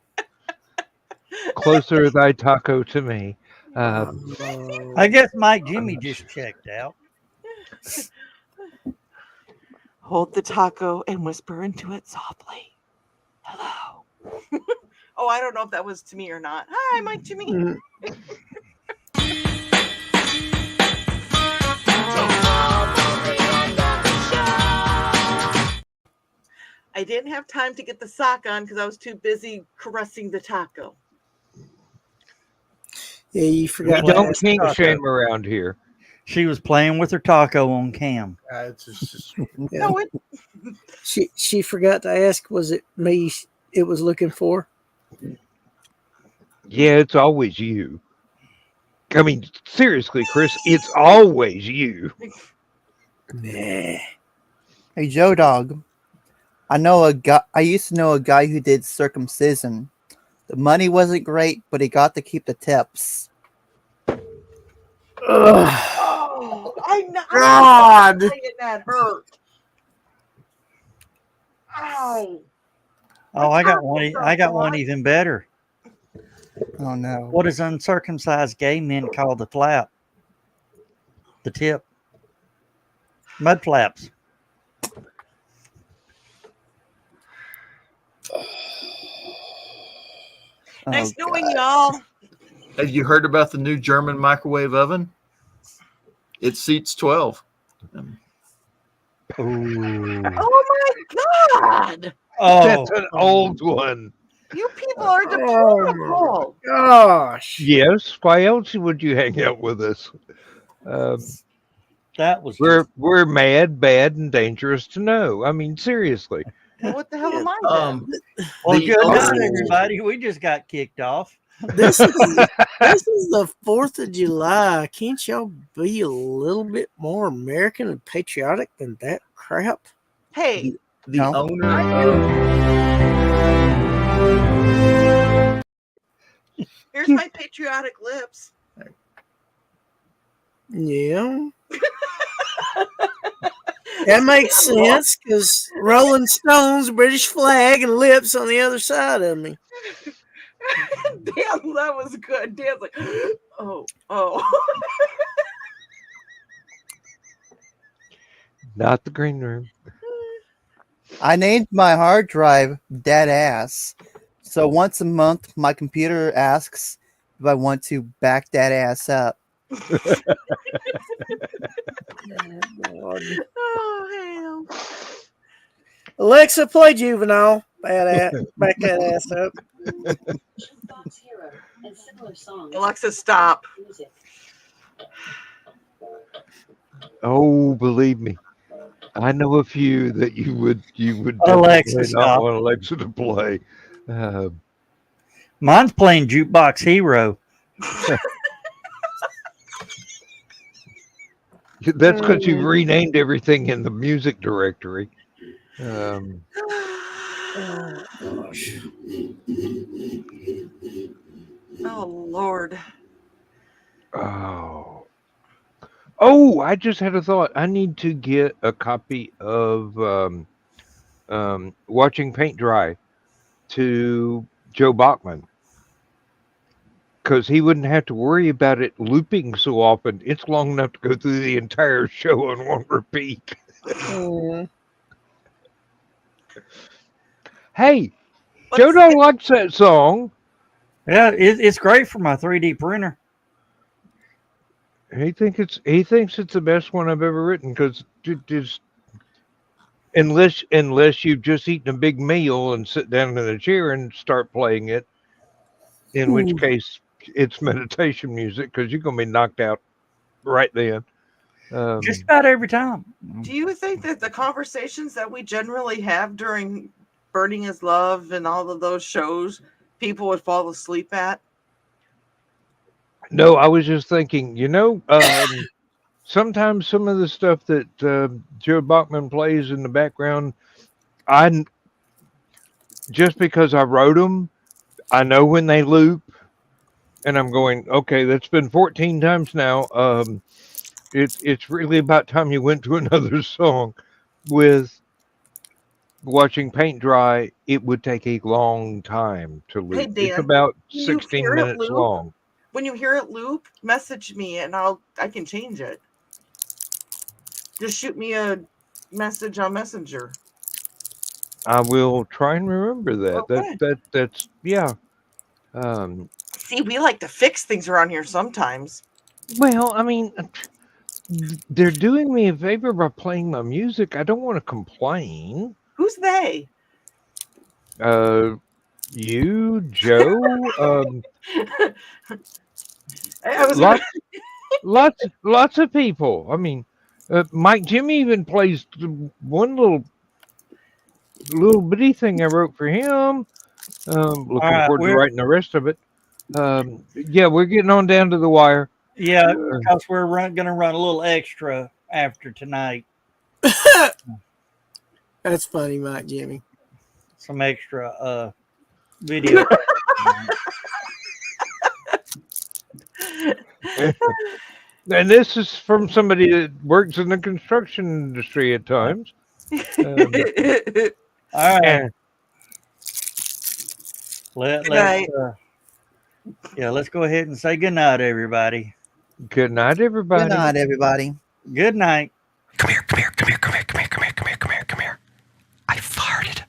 Closer thy taco to me. I guess Mike Jimmy just checked out. Hold the taco and whisper into it softly. Hello. Oh, I don't know if that was to me or not. Hi, Mike Jimmy. I didn't have time to get the sock on because I was too busy caressing the taco. Yeah, you We forgot. don't kink shame around here. She was playing with her taco on cam. It's just Yeah. No, it. She forgot to ask, was it me it was looking for? Yeah, it's always you. I mean, seriously, Chris, it's always you. Nah. Hey Joe Dog. I used to know a guy who did circumcision. The money wasn't great, but he got to keep the tips. Ugh. Oh, God. That hurt. Ow. Oh, I got one. I got one even better. Oh no. What does uncircumcised gay men call the flap? The tip. Mud flaps. Nice Oh, knowing God. y'all. Have you heard about the new German microwave oven? It seats 12. Ooh. Oh my God. Oh, That's an old one. You people are deplorable. Gosh. Yes. Why else would you hang out with us? that was We're mad, bad, and dangerous to know. I mean, seriously. Well, what the hell am I then? well. the Good night, old- everybody. We just got kicked off. This is the 4th of July. Can't y'all be a little bit more American and patriotic than that crap? Hey, the No. owner of here's my patriotic lips. Yeah. That makes sense because Rolling Stones, British flag, and lips on the other side of me. Damn, that was good. Dan's like, oh. Not the green room. I named my hard drive Dead Ass. So once a month, my computer asks if I want to back that ass up. Oh, hell. Alexa, play Juvenile. Back that ass up. Jukebox Hero and similar songs. Alexa, stop. Music. Oh, believe me, I know a few that you would Alexa, definitely not stop. want Alexa to play. Mine's playing Jukebox Hero. That's because you've renamed everything in the music directory. Oh gosh. Oh, Lord. Oh, I just had a thought. I need to get a copy of Watching Paint Dry to Joe Bachman, because he wouldn't have to worry about it looping so often. It's long enough to go through the entire show on one repeat. Hey, Joe Dog likes that song. Yeah, it's great for my 3D printer. He thinks it's the best one I've ever written, because just unless you've just eaten a big meal and sit down in a chair and start playing it, in which case it's meditation music, because you're gonna be knocked out right then. Just about every time. Do you think that the conversations that we generally have during Burning Is Love and all of those shows, people would fall asleep at? No, I was just thinking, sometimes some of the stuff that Joe Bachman plays in the background, just because I wrote them, I know when they loop, and I'm going, okay, that's been 14 times now. It's really about time you went to another song. With Watching Paint Dry, it would take a long time to loop. Hey, Dan, it's about can you 16 hear it minutes loop? long. When you hear it loop, message me and I can change it. Just shoot me a message on Messenger. I will try and remember that. Okay. That's yeah. See, we like to fix things around here sometimes. Well, I mean, they're doing me a favor by playing my music. I don't want to complain. Who's they? You, Joe, lots of people. I mean, Mike Jimmy even plays one little bitty thing I wrote for him. Looking forward to writing the rest of it. Yeah, we're getting on down to the wire. Yeah, because we're going to run a little extra after tonight. That's funny, Mike Jimmy. Some extra video. And this is from somebody that works in the construction industry at times. All right. Let's go ahead and say good night, everybody. Good night, everybody. Good night, everybody. Good night. Come here. I farted.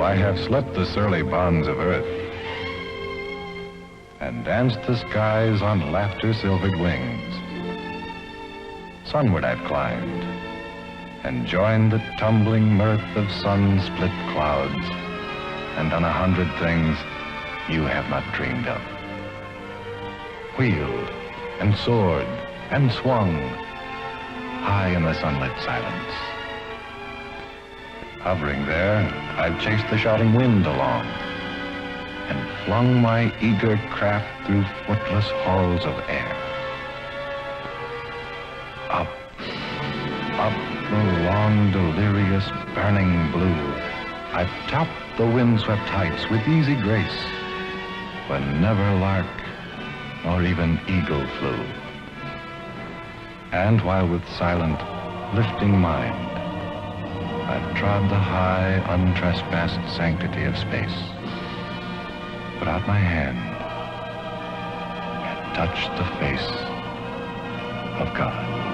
I have slept the surly bonds of earth and danced the skies on laughter-silvered wings. Sunward I've climbed and joined the tumbling mirth of sun-split clouds and done 100 things you have not dreamed of. Wheeled and soared and swung high in the sunlit silence. Hovering there, I've chased the shouting wind along and flung my eager craft through footless halls of air. Up, up, the long, delirious, burning blue, I've topped the windswept heights with easy grace, when never lark nor even eagle flew. And while with silent, lifting mind, I've trod the high, untrespassed sanctity of space, put out my hand and touched the face of God.